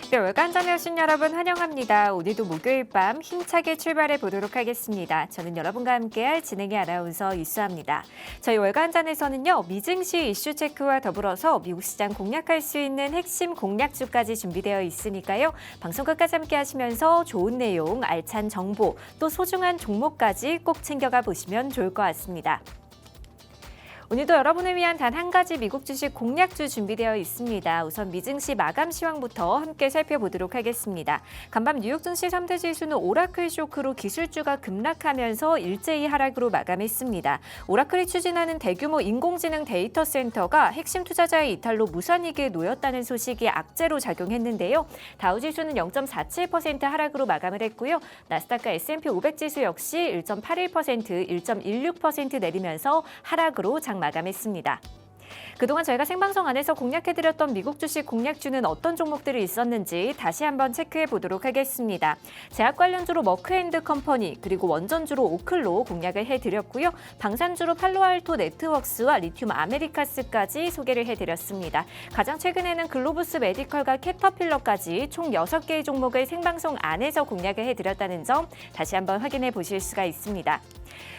네, 월간전에 오신 여러분 환영합니다. 오늘도 목요일 밤 힘차게 출발해 보도록 하겠습니다. 저는 여러분과 함께할 진행의 아나운서 이수아입니다. 저희 월간전에서는요, 미증시 이슈 체크와 더불어서 미국 시장 공략할 수 있는 핵심 공략주까지 준비되어 있으니까요. 방송 끝까지 함께 하시면서 좋은 내용, 알찬 정보, 또 소중한 종목까지 꼭 챙겨가 보시면 좋을 것 같습니다. 오늘도 여러분을 위한 단 한 가지 미국 주식 공략주 준비되어 있습니다. 우선 미증시 마감 시황부터 함께 살펴보도록 하겠습니다. 간밤 뉴욕 증시 3대 지수는 오라클 쇼크로 기술주가 급락하면서 일제히 하락으로 마감했습니다. 오라클이 추진하는 대규모 인공지능 데이터 센터가 핵심 투자자의 이탈로 무산이익에 놓였다는 소식이 악재로 작용했는데요. 다우 지수는 0.47% 하락으로 마감을 했고요. 나스닥과 S&P 500 지수 역시 1.81%, 1.16% 내리면서 하락으로 마감했습니다. 그동안 저희가 생방송 안에서 공략해드렸던 미국 주식 공략주는 어떤 종목들이 있었는지 다시 한번 체크해 보도록 하겠습니다. 제약 관련주로 머크앤드컴퍼니 그리고 원전주로 오클로 공략을 해드렸고요. 방산주로 팔로알토 네트워크스와 리튬 아메리카스까지 소개를 해드렸습니다. 가장 최근에는 글로부스 메디컬과 캐터필러까지 총 6개의 종목을 생방송 안에서 공략을 해드렸다는 점 다시 한번 확인해 보실 수가 있습니다.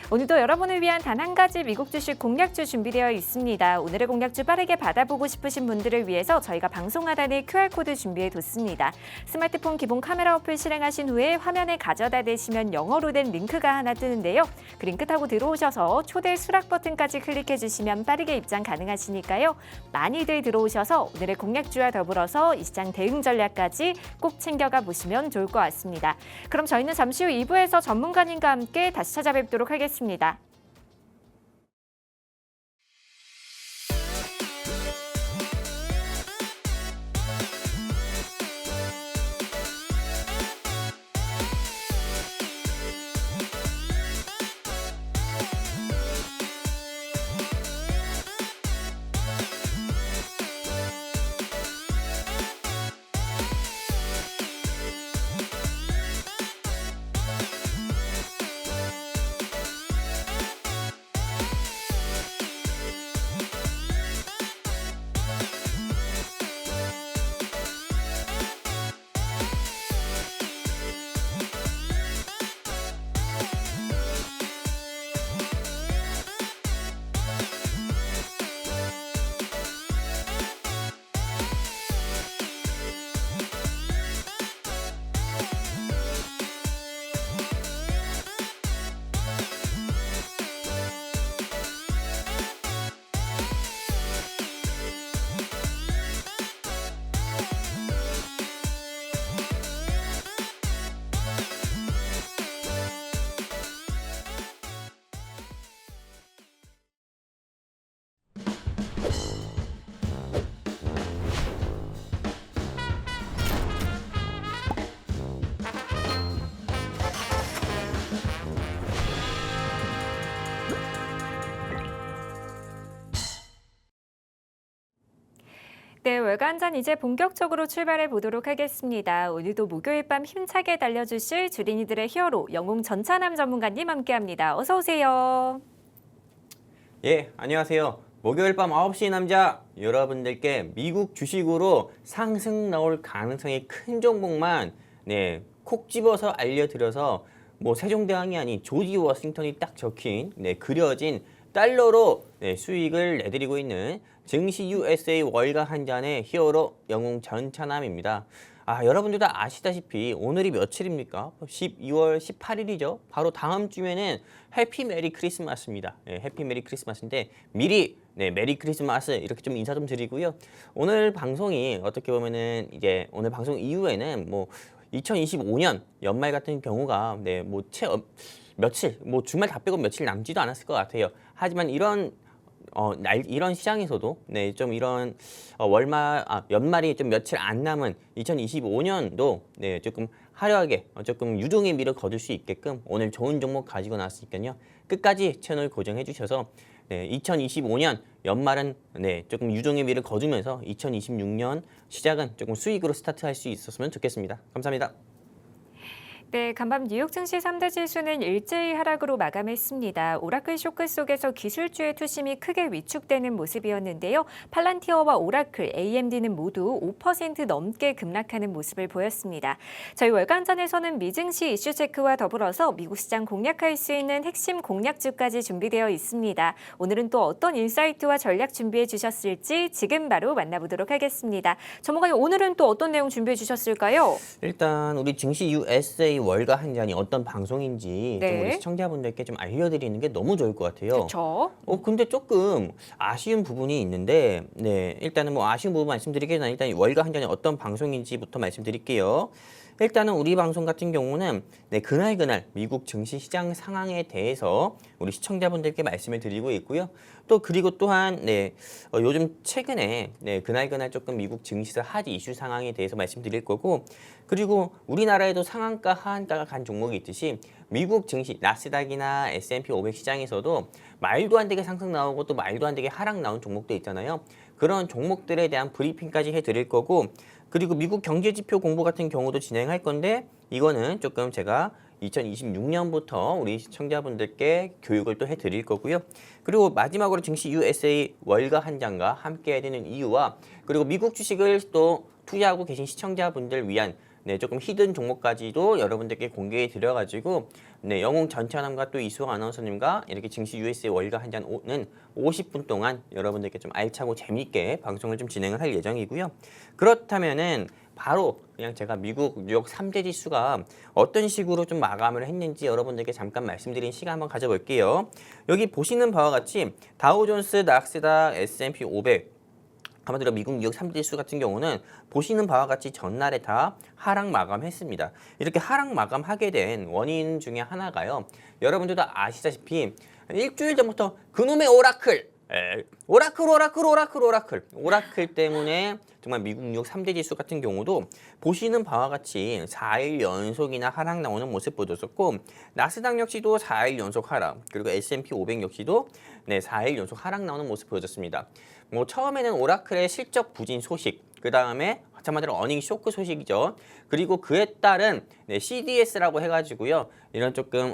오늘도 여러분을 위한 단 한 가지 미국 주식 공략주 준비되어 있습니다. 오늘의 공략주 빠르게 받아보고 싶으신 분들을 위해서 저희가 방송 하단에 QR코드 준비해뒀습니다. 스마트폰 기본 카메라 어플 실행하신 후에 화면에 가져다 대시면 영어로 된 링크가 하나 뜨는데요. 그 링크 타고 들어오셔서 초대 수락 버튼까지 클릭해주시면 빠르게 입장 가능하시니까요. 많이들 들어오셔서 오늘의 공략주와 더불어서 이 시장 대응 전략까지 꼭 챙겨가 보시면 좋을 것 같습니다. 그럼 저희는 잠시 후 2부에서 전문가님과 함께 다시 찾아뵙도록 하겠습니다. 네, 월간전 이제 본격적으로 출발해 보도록 하겠습니다. 오늘도 목요일 밤 힘차게 달려주실 주린이들의 히어로 영웅 전찬함 전문가님 함께합니다. 어서 오세요. 예, 안녕하세요. 목요일 밤 9시 남자 여러분들께 미국 주식으로 상승 나올 가능성이 큰 종목만 콕 집어서 알려드려서 뭐 세종대왕이 아닌 조지 워싱턴이 딱 적힌 그려진 달러로 수익을 내드리고 있는 증시 USA 월가 한 잔의 히어로 영웅 전찬함입니다. 여러분들 다 아시다시피 오늘이 며칠입니까? 12월 18일이죠. 바로 다음 주면은 해피 메리 크리스마스입니다. 해피 메리 크리스마스인데 미리 메리 크리스마스 이렇게 좀 인사 좀 드리고요. 오늘 방송이 어떻게 보면은 이제 오늘 방송 이후에는 뭐 2025년 연말 같은 경우가 며칠 주말 다 빼고 며칠 남지도 않았을 것 같아요. 하지만 이런 시장에서도 좀 이런 연말이 좀 며칠 안 남은 2025년도 조금 화려하게 조금 유종의 미를 거둘 수 있게끔 오늘 좋은 종목 가지고 나왔으니까요. 끝까지 채널 고정해 주셔서 2025년 연말은 조금 유종의 미를 거두면서 2026년 시작은 조금 수익으로 스타트할 수 있었으면 좋겠습니다. 감사합니다. 네, 간밤 뉴욕 증시 3대 지수는 일제히 하락으로 마감했습니다. 오라클 쇼크 속에서 기술주의 투심이 크게 위축되는 모습이었는데요. 팔란티어와 오라클, AMD는 모두 5% 넘게 급락하는 모습을 보였습니다. 저희 월간전에서는 미증시 이슈 체크와 더불어서 미국 시장 공략할 수 있는 핵심 공략주까지 준비되어 있습니다. 오늘은 또 어떤 인사이트와 전략 준비해 주셨을지 지금 바로 만나보도록 하겠습니다. 전문가님, 오늘은 또 어떤 내용 준비해 주셨을까요? 일단 우리 증시 USA 월가 한 잔이 어떤 방송인지 좀 우리 네. 시청자분들께 좀 알려드리는 게 너무 좋을 것 같아요. 그렇죠. 근데 조금 아쉬운 부분이 있는데, 네, 일단은 뭐 아쉬운 부분 말씀드리기 전에 일단 이 월가 한 잔이 어떤 방송인지부터 말씀드릴게요. 일단은 우리 방송 같은 경우는 네, 그날 미국 증시 시장 상황에 대해서 우리 시청자분들께 말씀을 드리고 있고요. 또 그리고 또한 네, 요즘 최근에 네, 그날 조금 미국 증시에서 핫 이슈 상황에 대해서 말씀드릴 거고, 그리고 우리나라에도 상한가 하한가가 간 종목이 있듯이 미국 증시 나스닥이나 S&P 500 시장에서도 말도 안 되게 상승 나오고 또 말도 안 되게 하락 나온 종목도 있잖아요. 그런 종목들에 대한 브리핑까지 해드릴 거고, 그리고 미국 경제지표 공부 같은 경우도 진행할 건데, 이거는 조금 제가 2026년부터 우리 시청자분들께 교육을 또 해드릴 거고요. 그리고 마지막으로 증시 USA 월가 한 장과 함께 해야 되는 이유와, 그리고 미국 주식을 또 투자하고 계신 시청자분들 위한 네, 조금 히든 종목까지도 여러분들께 공개해 드려가지고 네, 영웅 전천함과 또 이수영 아나운서님과 이렇게 증시 USA 월가 한 잔은 50분 동안 여러분들께 좀 알차고 재미있게 방송을 좀 진행을 할 예정이고요. 그렇다면은 바로 그냥 제가 미국 뉴욕 3대 지수가 어떤 식으로 좀 마감을 했는지 여러분들께 잠깐 말씀드린 시간 한번 가져볼게요. 여기 보시는 바와 같이 다우존스, 나스닥, S&P 500 아마도 미국 뉴욕 3대 지수 같은 경우는 보시는 바와 같이 전날에 다 하락 마감했습니다. 이렇게 하락 마감하게 된 원인 중에 하나가요. 여러분들도 아시다시피 일주일 전부터 그놈의 오라클 때문에 정말 미국 뉴욕 3대 지수 같은 경우도 보시는 바와 같이 4일 연속이나 하락 나오는 모습 보였었고, 나스닥 역시도 4일 연속 하락, 그리고 S&P 500 역시도 네, 4일 연속 하락 나오는 모습 보여줬습니다. 뭐 처음에는 오라클의 실적 부진 소식, 그 다음에 한마디로 어닝 쇼크 소식이죠. 그리고 그에 따른 네, CDS라고 해가지고요. 이런 조금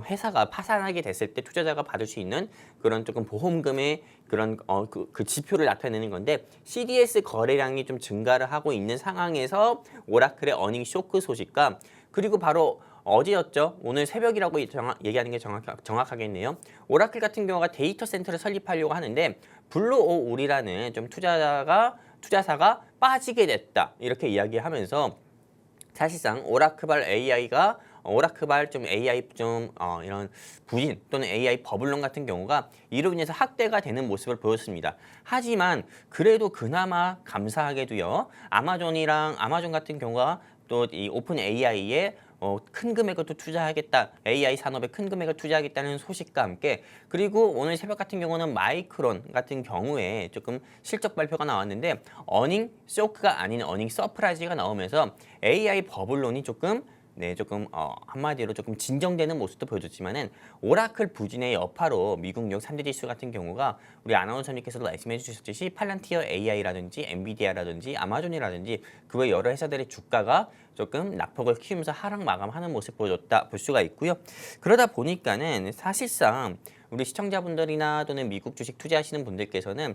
회사가 파산하게 됐을 때 투자자가 받을 수 있는 그런 조금 보험금의 그런 그 지표를 나타내는 건데, CDS 거래량이 좀 증가를 하고 있는 상황에서 오라클의 어닝 쇼크 소식과, 그리고 바로 어제였죠. 오늘 새벽이라고 얘기하는 게 정확하겠네요. 오라클 같은 경우가 데이터 센터를 설립하려고 하는데 블루오울이라는 좀 투자사가 빠지게 됐다, 이렇게 이야기하면서 사실상 오라클발 좀 AI 이런 부진 또는 AI 버블론 같은 경우가 이로 인해서 확대가 되는 모습을 보였습니다. 하지만 그래도 그나마 감사하게도요, 아마존 같은 경우가 또 이 오픈 AI에 큰 금액을 또 투자하겠다, AI 산업에 큰 금액을 투자하겠다는 소식과 함께, 그리고 오늘 새벽 같은 경우는 마이크론 같은 경우에 조금 실적 발표가 나왔는데 어닝 쇼크가 아닌 어닝 서프라이즈가 나오면서 AI 버블론이 조금 한마디로 조금 진정되는 모습도 보여줬지만은 오라클 부진의 여파로 미국 뉴욕 3대 지수 같은 경우가 우리 아나운서님께서도 말씀해 주셨듯이 팔란티어 AI라든지 엔비디아라든지 아마존이라든지 그 외 여러 회사들의 주가가 조금 낙폭을 키우면서 하락 마감하는 모습 볼 수가 있고요. 그러다 보니까는 사실상 우리 시청자분들이나 또는 미국 주식 투자하시는 분들께서는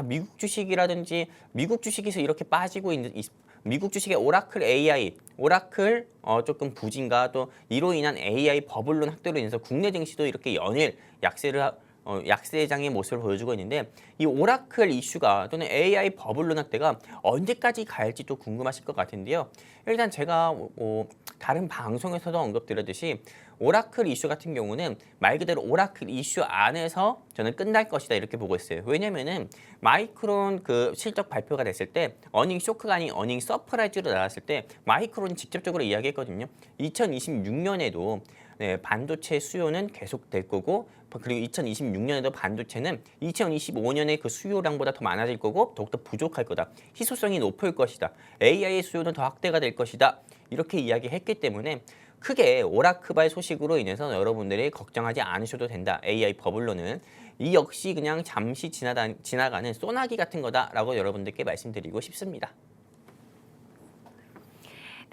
미국 주식이라든지 미국 주식에서 이렇게 빠지고 있는 미국 주식의 오라클 조금 부진과 또 이로 인한 AI 버블론 확대로 인해서 국내 증시도 이렇게 연일 약세장의 모습을 보여주고 있는데, 이 오라클 이슈가 또는 AI 버블론 확대가 언제까지 갈지 또 궁금하실 것 같은데요. 일단 제가 다른 방송에서도 언급드렸듯이 오라클 이슈 같은 경우는 말 그대로 오라클 이슈 안에서 저는 끝날 것이다, 이렇게 보고 있어요. 왜냐면은 마이크론 그 실적 발표가 됐을 때 어닝 쇼크가 아닌 어닝 서프라이즈로 나왔을 때 마이크론이 직접적으로 이야기했거든요. 2026년에도 네, 반도체 수요는 계속될 거고, 그리고 2026년에도 반도체는 2025년의 그 수요량보다 더 많아질 거고 더욱더 부족할 거다. 희소성이 높을 것이다. AI의 수요는 더 확대가 될 것이다. 이렇게 이야기했기 때문에 크게 오라클발 소식으로 인해서 여러분들이 걱정하지 않으셔도 된다. AI 버블로는 이 역시 그냥 잠시 지나가는 소나기 같은 거다라고 여러분들께 말씀드리고 싶습니다.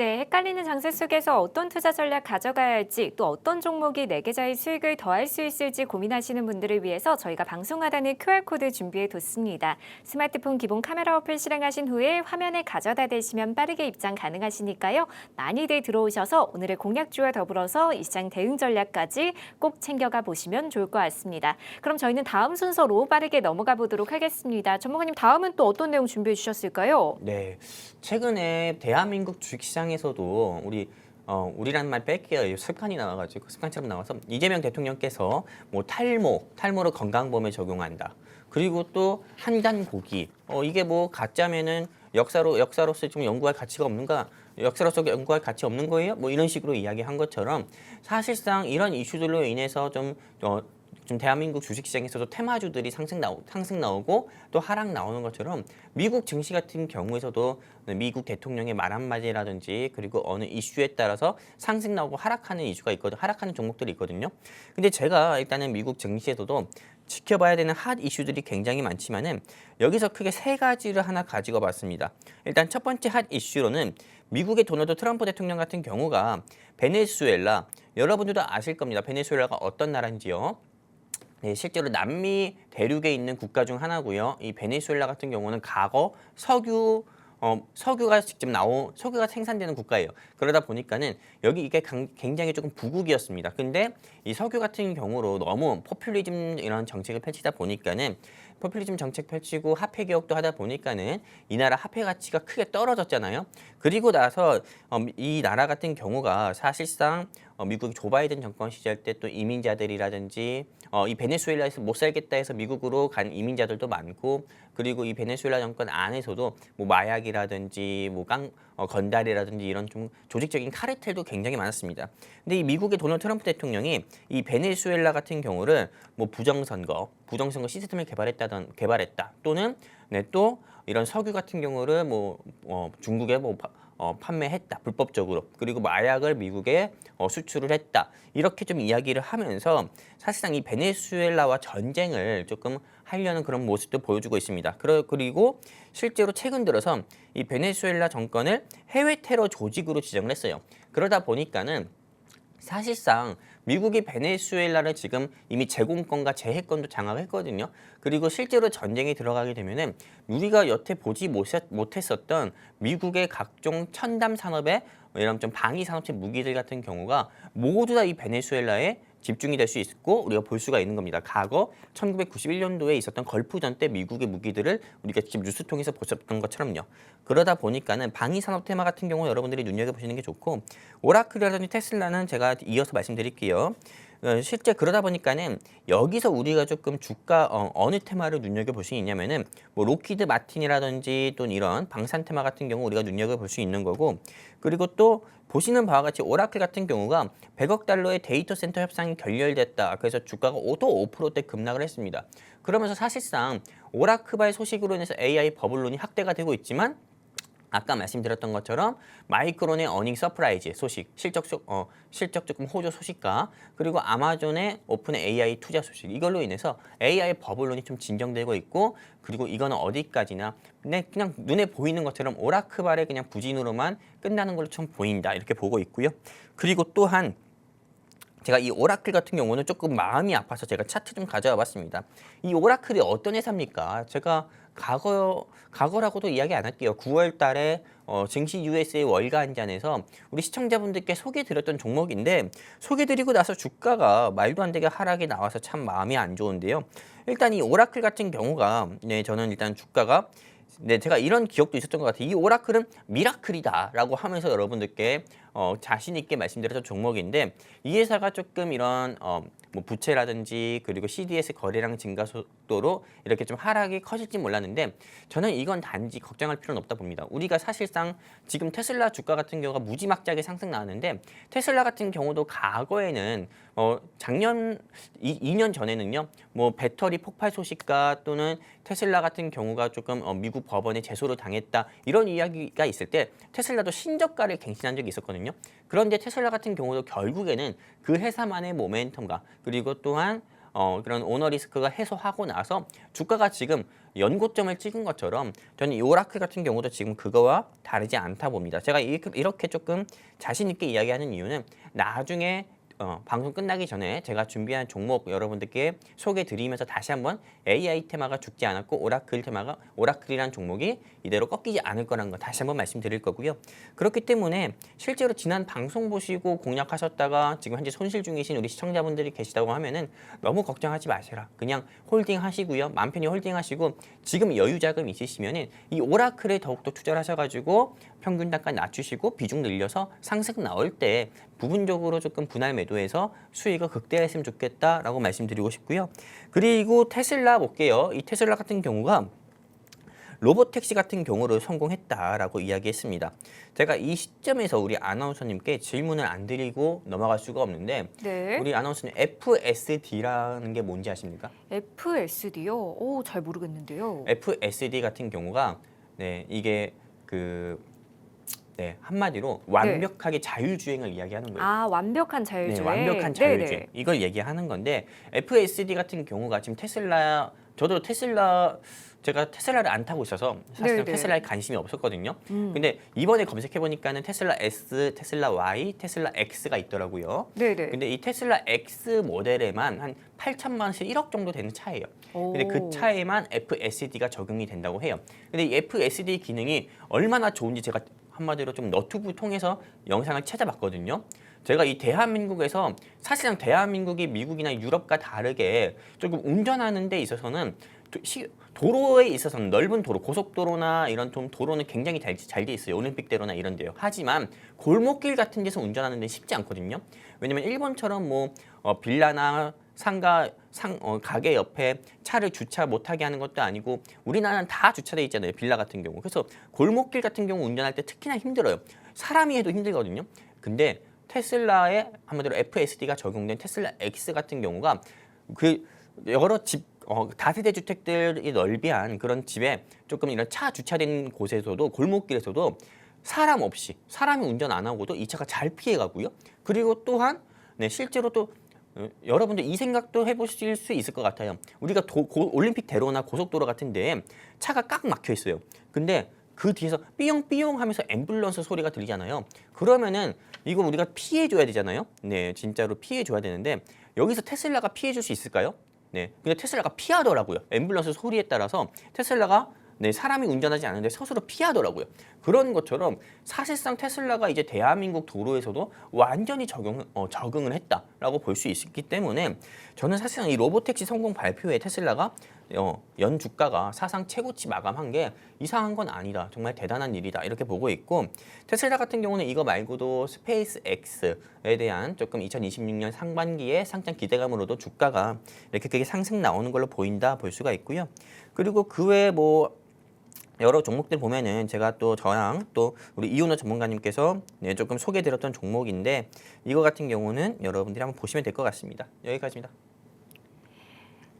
네, 헷갈리는 장세 속에서 어떤 투자 전략 가져가야 할지 또 어떤 종목이 내 계좌의 수익을 더할 수 있을지 고민하시는 분들을 위해서 저희가 방송 하단에 QR코드 준비해 뒀습니다. 스마트폰 기본 카메라 어플 실행하신 후에 화면에 가져다 대시면 빠르게 입장 가능하시니까요. 많이들 들어오셔서 오늘의 공략주와 더불어서 이 시장 대응 전략까지 꼭 챙겨가 보시면 좋을 것 같습니다. 그럼 저희는 다음 순서로 빠르게 넘어가 보도록 하겠습니다. 전문가님 다음은 또 어떤 내용 준비해 주셨을까요? 네, 최근에 대한민국 주식시장에서도 우리라는 말 뺄게요. 습관이 나와가지고 습관처럼 나와서 이재명 대통령께서 뭐 탈모를 건강보험에 적용한다. 그리고 또 한단고기, 이게 뭐 가짜면은 역사로서 좀 연구할 가치가 없는가? 역사로서 연구할 가치 없는 거예요? 뭐 이런 식으로 이야기한 것처럼 사실상 이런 이슈들로 인해서 좀 대한민국 주식시장에서도 테마주들이 상승 나오고 또 하락 나오는 것처럼 미국 증시 같은 경우에서도 미국 대통령의 말 한마디라든지 그리고 어느 이슈에 따라서 상승 나오고 하락하는 이슈가 있거든, 하락하는 종목들이 있거든요. 근데 제가 일단은 미국 증시에서도 지켜봐야 되는 핫 이슈들이 굉장히 많지만은 여기서 크게 세 가지를 하나 가지고 봤습니다. 일단 첫 번째 핫 이슈로는 미국의 도널드 트럼프 대통령 같은 경우가 베네수엘라, 여러분들도 아실 겁니다. 베네수엘라가 어떤 나라인지요. 네, 실제로 남미 대륙에 있는 국가 중 하나고요. 이 베네수엘라 같은 경우는 과거 석유가 생산되는 국가예요. 그러다 보니까는 여기 이게 굉장히 조금 부국이었습니다. 근데 이 석유 같은 경우로 너무 포퓰리즘 이런 정책을 펼치다 보니까는 포퓰리즘 정책 펼치고 화폐 개혁도 하다 보니까는 이 나라 화폐 가치가 크게 떨어졌잖아요. 그리고 나서 이 나라 같은 경우가 사실상 미국 조 바이든 정권 시절 때 또 이민자들이라든지 이 베네수엘라에서 못 살겠다 해서 미국으로 간 이민자들도 많고, 그리고 이 베네수엘라 정권 안에서도 뭐 마약이라든지 뭐 건달이라든지 이런 좀 조직적인 카르텔도 굉장히 많았습니다. 근데 이 미국의 도널드 트럼프 대통령이 이 베네수엘라 같은 경우를 뭐 부정선거 시스템을 개발했다 또는 또 이런 석유 같은 경우를 중국에 판매했다 불법적으로, 그리고 마약을 미국에 수출을 했다, 이렇게 좀 이야기를 하면서 사실상 이 베네수엘라와 전쟁을 조금 하려는 그런 모습도 보여주고 있습니다. 그리고 실제로 최근 들어서 이 베네수엘라 정권을 해외 테러 조직으로 지정을 했어요. 그러다 보니까는 사실상 미국이 베네수엘라를 지금 이미 제공권과 재해권도 장악했거든요. 그리고 실제로 전쟁에 들어가게 되면은 우리가 여태 보지 못했었던 미국의 각종 첨단 산업의 이런 좀 방위 산업체 무기들 같은 경우가 모두 다 이 베네수엘라에 집중이 될 수 있고 우리가 볼 수가 있는 겁니다. 과거 1991년도에 있었던 걸프전 때 미국의 무기들을 우리가 지금 뉴스 통해서 보셨던 것처럼요. 그러다 보니까는 방위 산업 테마 같은 경우 여러분들이 눈여겨보시는 게 좋고, 오라클이라든지 테슬라는 제가 이어서 말씀드릴게요. 실제 그러다 보니까는 여기서 우리가 조금 주가 어느 테마를 눈여겨볼 수 있냐면은 뭐 로키드 마틴이라든지 또는 이런 방산 테마 같은 경우 우리가 눈여겨볼 수 있는 거고, 그리고 또 보시는 바와 같이 오라클 같은 경우가 100억 달러의 데이터 센터 협상이 결렬됐다. 그래서 주가가 또 5%대 급락을 했습니다. 그러면서 사실상 오라클바의 소식으로 인해서 AI 버블론이 확대가 되고 있지만, 아까 말씀드렸던 것처럼 마이크론의 어닝 서프라이즈 소식, 실적 조금 호조 소식과 그리고 아마존의 오픈 AI 투자 소식, 이걸로 인해서 AI 버블론이 좀 진정되고 있고, 그리고 이거는 어디까지나 그냥 눈에 보이는 것처럼 오라클발의 그냥 부진으로만 끝나는 걸로 좀 보인다, 이렇게 보고 있고요. 그리고 또한 제가 이 오라클 같은 경우는 조금 마음이 아파서 제가 차트 좀 가져와 봤습니다. 이 오라클이 어떤 회사입니까? 제가 과거라고도 이야기 안 할게요. 9월 달에 증시 USA 월간잔에서 우리 시청자분들께 소개드렸던 종목인데, 소개드리고 나서 주가가 말도 안 되게 하락이 나와서 참 마음이 안 좋은데요. 일단 이 오라클 같은 경우가 저는 일단 주가가 제가 이런 기억도 있었던 것 같아요. 이 오라클은 미라클이다라고 하면서 여러분들께 자신 있게 말씀드렸던 종목인데, 이 회사가 조금 이런 뭐 부채라든지 그리고 CDS 거래량 증가 속도로 이렇게 좀 하락이 커질지 몰랐는데, 저는 이건 단지 걱정할 필요는 없다 봅니다. 우리가 사실상 지금 테슬라 주가 같은 경우가 무지막지하게 상승 나왔는데, 테슬라 같은 경우도 과거에는 작년 2년 전에는요, 뭐 배터리 폭발 소식과 또는 테슬라 같은 경우가 조금 미국 법원에 제소를 당했다, 이런 이야기가 있을 때 테슬라도 신저가를 갱신한 적이 있었거든요. 그런데 테슬라 같은 경우도 결국에는 그 회사만의 모멘텀과 그리고 또한 그런 오너 리스크가 해소하고 나서 주가가 지금 연고점을 찍은 것처럼 저는 이 오라클 같은 경우도 지금 그거와 다르지 않다 봅니다. 제가 이렇게 조금 자신 있게 이야기하는 이유는 나중에 방송 끝나기 전에 제가 준비한 종목 여러분들께 소개해 드리면서 다시 한번 AI 테마가 죽지 않았고 오라클이란 종목이 이대로 꺾이지 않을 거라는 거 다시 한번 말씀드릴 거고요. 그렇기 때문에 실제로 지난 방송 보시고 공략하셨다가 지금 현재 손실 중이신 우리 시청자분들이 계시다고 하면은 너무 걱정하지 마시라. 그냥 홀딩 하시고요. 마음 편히 홀딩 하시고 지금 여유 자금 있으시면은 이 오라클에 더욱더 투자를 하셔가지고 평균 단가 낮추시고 비중 늘려서 상승 나올 때 부분적으로 조금 분할 매도해서 수익을 극대화했으면 좋겠다라고 말씀드리고 싶고요. 그리고 테슬라 볼게요. 이 테슬라 같은 경우가 로보택시 같은 경우로 성공했다라고 이야기했습니다. 제가 이 시점에서 우리 아나운서님께 질문을 안 드리고 넘어갈 수가 없는데 네. 우리 아나운서님 FSD라는 게 뭔지 아십니까? FSD요? 오, 잘 모르겠는데요. FSD 같은 경우가 이게 한마디로 완벽하게 자율주행을 이야기하는 거예요. 아, 완벽한 자율주행. 완벽한 자율주행. 이걸 얘기하는 건데 FSD 같은 경우가 지금 저도 제가 테슬라를 안 타고 있어서 사실 네네. 테슬라에 관심이 없었거든요. 근데 이번에 검색해 보니까는 테슬라 S, 테슬라 Y, 테슬라 X가 있더라고요. 네네. 근데 이 테슬라 X 모델에만 한 8천만 원씩 1억 정도 되는 차예요. 근데 그 오. 차에만 FSD가 적용이 된다고 해요. 근데 이 FSD 기능이 얼마나 좋은지 제가 한마디로 좀 너튜브 통해서 영상을 찾아봤거든요. 제가 이 대한민국에서 사실상 대한민국이 미국이나 유럽과 다르게 조금 운전하는 데 있어서는 도로에 있어서는 넓은 도로, 고속도로나 이런 좀 도로는 굉장히 잘 돼 있어요. 올림픽대로나 이런 데요. 하지만 골목길 같은 데서 운전하는 데 쉽지 않거든요. 왜냐면 일본처럼 빌라나 가게 옆에 차를 주차 못하게 하는 것도 아니고 우리나라는 다 주차돼 있잖아요. 빌라 같은 경우. 그래서 골목길 같은 경우 운전할 때 특히나 힘들어요. 사람이 해도 힘들거든요. 근데 테슬라에 한마디로 FSD가 적용된 테슬라 X 같은 경우가 그 여러 다세대 주택들이 넓이한 그런 집에 조금 이런 차 주차된 곳에서도 골목길에서도 사람 없이 사람이 운전 안 하고도 이 차가 잘 피해 가고요. 그리고 또한 실제로 또 여러분들 이 생각도 해보실 수 있을 것 같아요. 우리가 올림픽 대로나 고속도로 같은데 차가 꽉 막혀 있어요. 근데 그 뒤에서 삐용삐용 하면서 앰뷸런스 소리가 들리잖아요. 그러면은 이거 우리가 피해줘야 되잖아요. 네, 진짜로 피해줘야 되는데 여기서 테슬라가 피해줄 수 있을까요? 네, 근데 테슬라가 피하더라고요. 앰뷸런스 소리에 따라서 테슬라가 사람이 운전하지 않는데 스스로 피하더라고요. 그런 것처럼 사실상 테슬라가 이제 대한민국 도로에서도 완전히 적응을 했다라고 볼 수 있기 때문에 저는 사실상 이 로보택시 성공 발표에 테슬라가 연 주가가 사상 최고치 마감한 게 이상한 건 아니다. 정말 대단한 일이다. 이렇게 보고 있고 테슬라 같은 경우는 이거 말고도 스페이스 X에 대한 조금 2026년 상반기에 상장 기대감으로도 주가가 이렇게 크게 상승 나오는 걸로 보인다 볼 수가 있고요. 그리고 그 외에 여러 종목들 보면은 제가 또 저랑 또 우리 이윤호 전문가님께서 조금 소개해드렸던 종목인데 이거 같은 경우는 여러분들이 한번 보시면 될 것 같습니다. 여기까지입니다.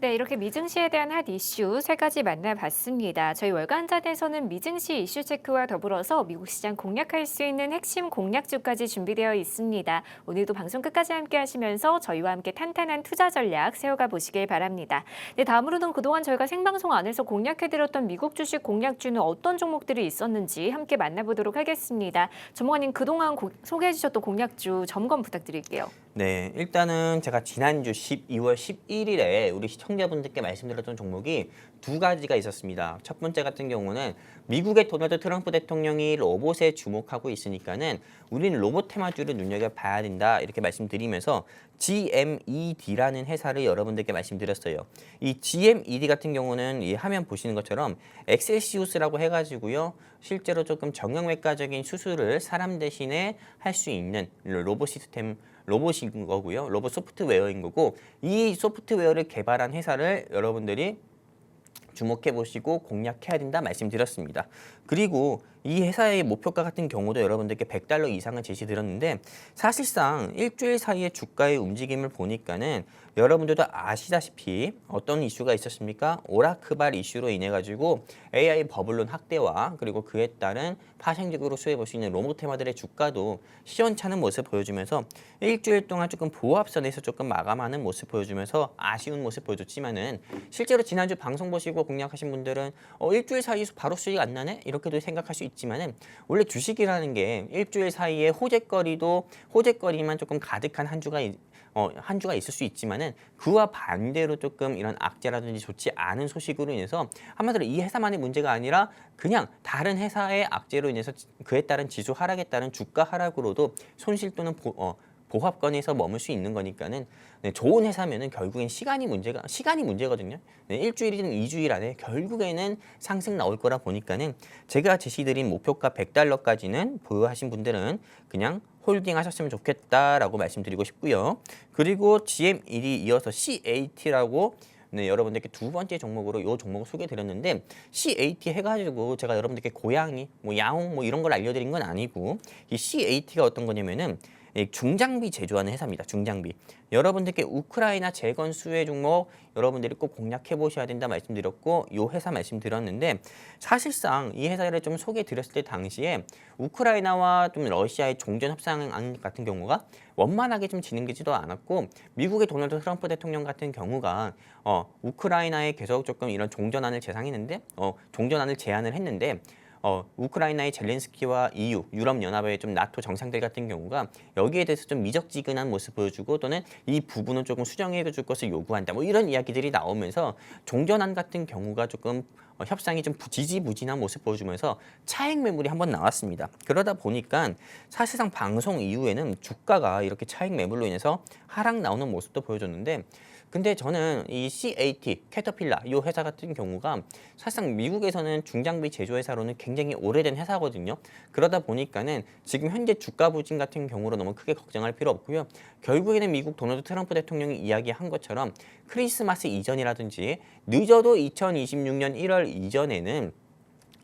네, 이렇게 미증시에 대한 핫 이슈 세 가지 만나봤습니다. 저희 월간 한잔에서는 미증시 이슈 체크와 더불어서 미국 시장 공략할 수 있는 핵심 공략주까지 준비되어 있습니다. 오늘도 방송 끝까지 함께 하시면서 저희와 함께 탄탄한 투자 전략 세워가 보시길 바랍니다. 네, 다음으로는 그동안 저희가 생방송 안에서 공략해드렸던 미국 주식 공략주는 어떤 종목들이 있었는지 함께 만나보도록 하겠습니다. 전문가님, 그동안 소개해 주셨던 공략주 점검 부탁드릴게요. 네, 일단은 제가 지난주 12월 11일에 우리 시청자분들께 말씀드렸던 종목이 두 가지가 있었습니다. 첫 번째 같은 경우는 미국의 도널드 트럼프 대통령이 로봇에 주목하고 있으니까는 우리는 로봇 테마주를 눈여겨봐야 된다 이렇게 말씀드리면서 GMED라는 회사를 여러분들께 말씀드렸어요. 이 GMED 같은 경우는 이 화면 보시는 것처럼 엑셀시우스라고 해가지고요. 실제로 조금 정형외과적인 수술을 사람 대신에 할 수 있는 로봇인 거고요. 로봇 소프트웨어인 거고 이 소프트웨어를 개발한 회사를 여러분들이 주목해 보시고 공략해야 된다 말씀드렸습니다. 그리고 이 회사의 목표가 같은 경우도 여러분들께 $100 이상을 제시드렸는데 사실상 일주일 사이의 주가의 움직임을 보니까는 여러분들도 아시다시피 어떤 이슈가 있었습니까? 오라크발 이슈로 인해 가지고 AI 버블론 확대와 그리고 그에 따른 파생적으로 수혜해 볼 수 있는 로봇 테마들의 주가도 시원찮은 모습 보여주면서 일주일 동안 조금 보합선에서 조금 마감하는 모습 보여주면서 아쉬운 모습 보여줬지만은 실제로 지난주 방송 보시고 공략하신 분들은 일주일 사이 바로 수익 안 나네? 이렇게도 생각할 수 있지만은 원래 주식이라는 게 일주일 사이에 호재거리만 조금 가득한 한 주가 있을 수 있지만은 그와 반대로 조금 이런 악재라든지 좋지 않은 소식으로 인해서 한마디로 이 회사만의 문제가 아니라 그냥 다른 회사의 악재로 인해서 그에 따른 지수 하락에 따른 주가 하락으로도 손실 또는 보합권에서 머물 수 있는 거니까는 네, 좋은 회사면은 결국엔 시간이 문제거든요. 네, 일주일이든 2주일 안에 결국에는 상승 나올 거라 보니까는 제가 제시드린 목표가 $100까지는 보유하신 분들은 그냥 홀딩 하셨으면 좋겠다라고 말씀드리고 싶고요. 그리고 GM1이 이어서 CAT라고 네, 여러분들께 두 번째 종목으로 이 종목을 소개해드렸는데 CAT 해가지고 제가 여러분들께 고양이, 야옹 이런 걸 알려드린 건 아니고 이 CAT가 어떤 거냐면은 중장비 제조하는 회사입니다. 중장비. 여러분들께 우크라이나 재건 수혜 종목 여러분들이 꼭 공략해 보셔야 된다 말씀드렸고 이 회사 말씀드렸는데 사실상 이 회사를 좀 소개해 드렸을 때 당시에 우크라이나와 좀 러시아의 종전 협상 같은 경우가 원만하게 좀 진행되지도 않았고 미국의 도널드 트럼프 대통령 같은 경우가 우크라이나에 계속 조금 이런 종전안을 제안을 했는데 우크라이나의 젤렌스키와 EU, 유럽연합의 좀 나토 정상들 같은 경우가 여기에 대해서 좀 미적지근한 모습 보여주고 또는 이 부분은 조금 수정해 줄 것을 요구한다. 이런 이야기들이 나오면서 종전안 같은 경우가 조금 협상이 좀 지지부진한 모습 보여주면서 차익 매물이 한번 나왔습니다. 그러다 보니까 사실상 방송 이후에는 주가가 이렇게 차익 매물로 인해서 하락 나오는 모습도 보여줬는데 근데 저는 이 CAT, 캐터필라 이 회사 같은 경우가 사실상 미국에서는 중장비 제조회사로는 굉장히 오래된 회사거든요. 그러다 보니까는 지금 현재 주가 부진 같은 경우로 너무 크게 걱정할 필요 없고요. 결국에는 미국 도널드 트럼프 대통령이 이야기한 것처럼 크리스마스 이전이라든지 늦어도 2026년 1월 이전에는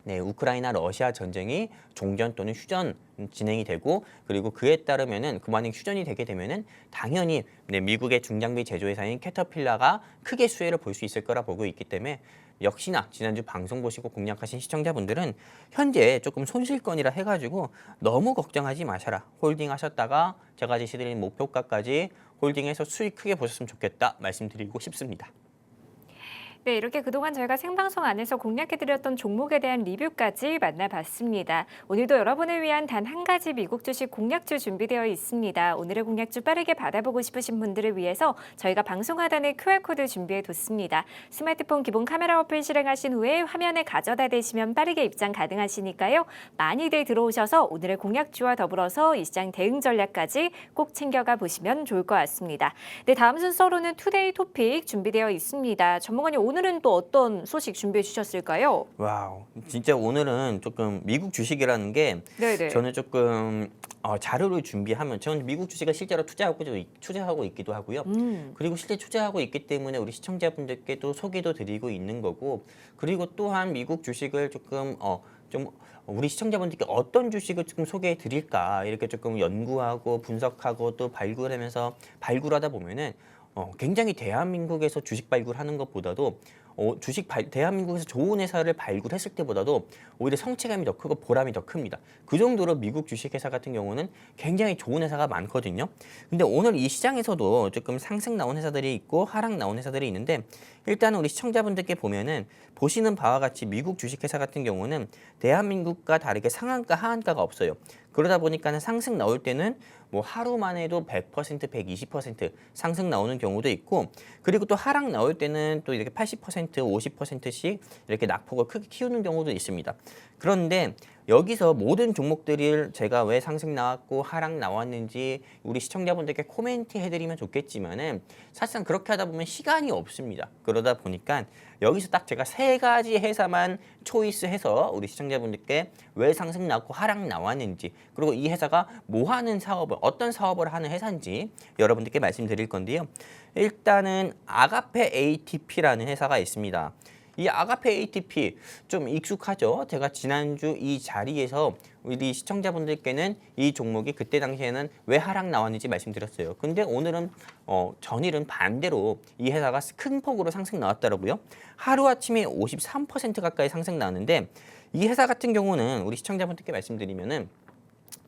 네, 우크라이나 러시아 전쟁이 종전 또는 휴전 진행이 되고 그리고 그에 따르면은 만약 휴전이 되게 되면은 당연히 네, 미국의 중장비 제조회사인 캐터필라가 크게 수혜를 볼 수 있을 거라 보고 있기 때문에 역시나 지난주 방송 보시고 공략하신 시청자분들은 현재 조금 손실권이라 해가지고 너무 걱정하지 마셔라. 홀딩 하셨다가 제가 제시드린 목표가까지 홀딩해서 수익 크게 보셨으면 좋겠다 말씀드리고 싶습니다. 네, 이렇게 그동안 저희가 생방송 안에서 공략해드렸던 종목에 대한 리뷰까지 만나봤습니다. 오늘도 여러분을 위한 단 한 가지 미국 주식 공략주 준비되어 있습니다. 오늘의 공략주 빠르게 받아보고 싶으신 분들을 위해서 저희가 방송 하단에 QR코드 준비해뒀습니다. 스마트폰 기본 카메라 어플 실행하신 후에 화면에 가져다 대시면 빠르게 입장 가능하시니까요. 많이들 들어오셔서 오늘의 공략주와 더불어서 이 시장 대응 전략까지 꼭 챙겨가 보시면 좋을 것 같습니다. 네, 다음 순서로는 투데이 토픽 준비되어 있습니다. 전문가님 오늘은 또 어떤 소식 준비해 주셨을까요? 와우, 진짜 오늘은 조금 미국 주식이라는 게 네네. 저는 조금 자료를 준비하면 저는 미국 주식을 실제로 투자하고 있기도 하고요. 그리고 실제 투자하고 있기 때문에 우리 시청자분들께도 소개도 드리고 있는 거고 그리고 또한 미국 주식을 조금 좀 우리 시청자분들께 어떤 주식을 조금 소개해 드릴까 이렇게 조금 연구하고 분석하고 또 발굴하다 보면은 굉장히 대한민국에서 주식 발굴하는 것보다도 대한민국에서 좋은 회사를 발굴했을 때보다도 오히려 성취감이 더 크고 보람이 더 큽니다. 그 정도로 미국 주식회사 같은 경우는 굉장히 좋은 회사가 많거든요. 근데 오늘 이 시장에서도 조금 상승 나온 회사들이 있고 하락 나온 회사들이 있는데 일단 우리 시청자분들께 보시는 바와 같이 미국 주식회사 같은 경우는 대한민국과 다르게 상한가, 하한가가 없어요. 그러다 보니까 상승 나올 때는 하루만 해도 100%, 120% 상승 나오는 경우도 있고 그리고 또 하락 나올 때는 또 이렇게 80%, 50%씩 이렇게 낙폭을 크게 키우는 경우도 있습니다. 그런데 여기서 모든 종목들을 제가 왜 상승 나왔고 하락 나왔는지 우리 시청자분들께 코멘트 해드리면 좋겠지만은 사실상 그렇게 하다 보면 시간이 없습니다. 그러다 보니까 여기서 딱 제가 세 가지 회사만 초이스해서 우리 시청자분들께 왜 상승 나왔고 하락 나왔는지 그리고 이 회사가 어떤 사업을 하는 회사인지 여러분들께 말씀드릴 건데요. 일단은 아가페 ATP라는 회사가 있습니다. 이 아가페 ATP 좀 익숙하죠? 제가 지난주 이 자리에서 우리 시청자분들께는 이 종목이 그때 당시에는 왜 하락 나왔는지 말씀드렸어요. 근데 오늘은 전일은 반대로 이 회사가 큰 폭으로 상승 나왔더라고요. 하루아침에 53% 가까이 상승 나왔는데 이 회사 같은 경우는 우리 시청자분들께 말씀드리면은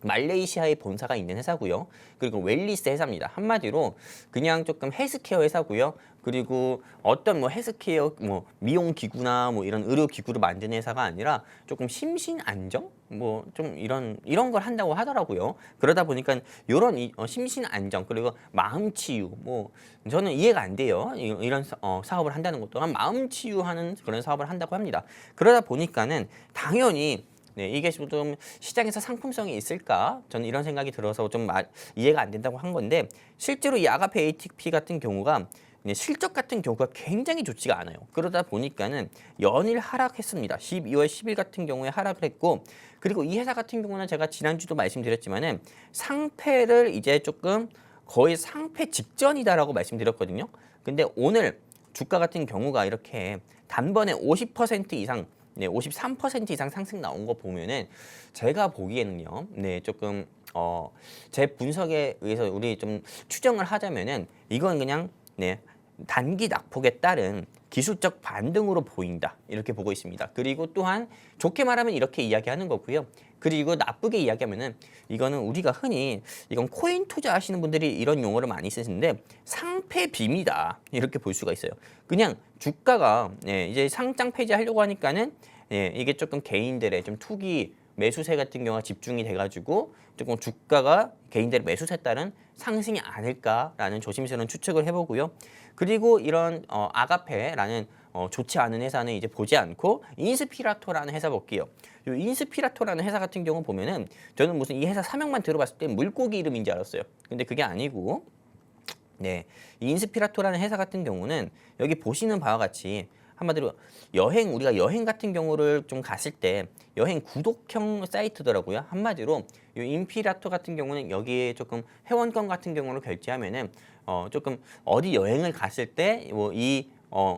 말레이시아에 본사가 있는 회사고요. 그리고 웰리스 회사입니다. 한마디로 그냥 조금 헬스케어 회사고요. 그리고 어떤 뭐 헬스케어 뭐 미용 기구나 뭐 이런 의료 기구를 만드는 회사가 아니라 조금 심신 안정 뭐 좀 이런 걸 한다고 하더라고요. 그러다 보니까 이런 심신 안정 그리고 마음 치유 뭐 저는 이해가 안 돼요. 이런 사업을 한다는 것도 마음 치유하는 그런 사업을 한다고 합니다. 그러다 보니까는 당연히 네, 이게 좀 시장에서 상품성이 있을까? 저는 이런 생각이 들어서 좀 이해가 안 된다고 한 건데 실제로 이 아가페 ATP 같은 경우가 실적 같은 경우가 굉장히 좋지가 않아요. 그러다 보니까는 연일 하락했습니다. 12월 10일 같은 경우에 하락을 했고 그리고 이 회사 같은 경우는 제가 지난주도 말씀드렸지만은 상패를 이제 조금 거의 상패 직전이다라고 말씀드렸거든요. 근데 오늘 주가 같은 경우가 이렇게 단번에 50% 이상 53% 이상 상승 나온 거 보면은 제가 보기에는요. 네, 조금 제 분석에 의해서 우리 좀 추정을 하자면은 이건 그냥 단기 낙폭에 따른 기술적 반등으로 보인다. 이렇게 보고 있습니다. 그리고 또한 좋게 말하면 이렇게 이야기하는 거고요. 그리고 나쁘게 이야기하면은 이거는 우리가 흔히 이건 코인 투자하시는 분들이 이런 용어를 많이 쓰시는데 상패 빔이다. 이렇게 볼 수가 있어요. 그냥 주가가 이제 상장 폐지하려고 하니까는 이게 조금 개인들의 좀 투기 매수세 같은 경우가 집중이 돼가지고 조금 주가가 개인들의 매수세에 따른 상승이 아닐까라는 조심스러운 추측을 해보고요. 그리고 이런 아가페라는 좋지 않은 회사는 이제 보지 않고 인스피라토라는 회사 볼게요. 이 인스피라토라는 회사 같은 경우 보면은 저는 무슨 이 회사 사명만 들어봤을 때 물고기 이름인 줄 알았어요. 근데 그게 아니고 이 인스피라토라는 회사 같은 경우는 여기 보시는 바와 같이 한마디로 우리가 여행 같은 경우를 좀 갔을 때 여행 구독형 사이트더라고요. 한마디로 이 인피라토 같은 경우는 여기에 조금 회원권 같은 경우를 결제하면은 조금 어디 여행을 갔을 때 뭐 이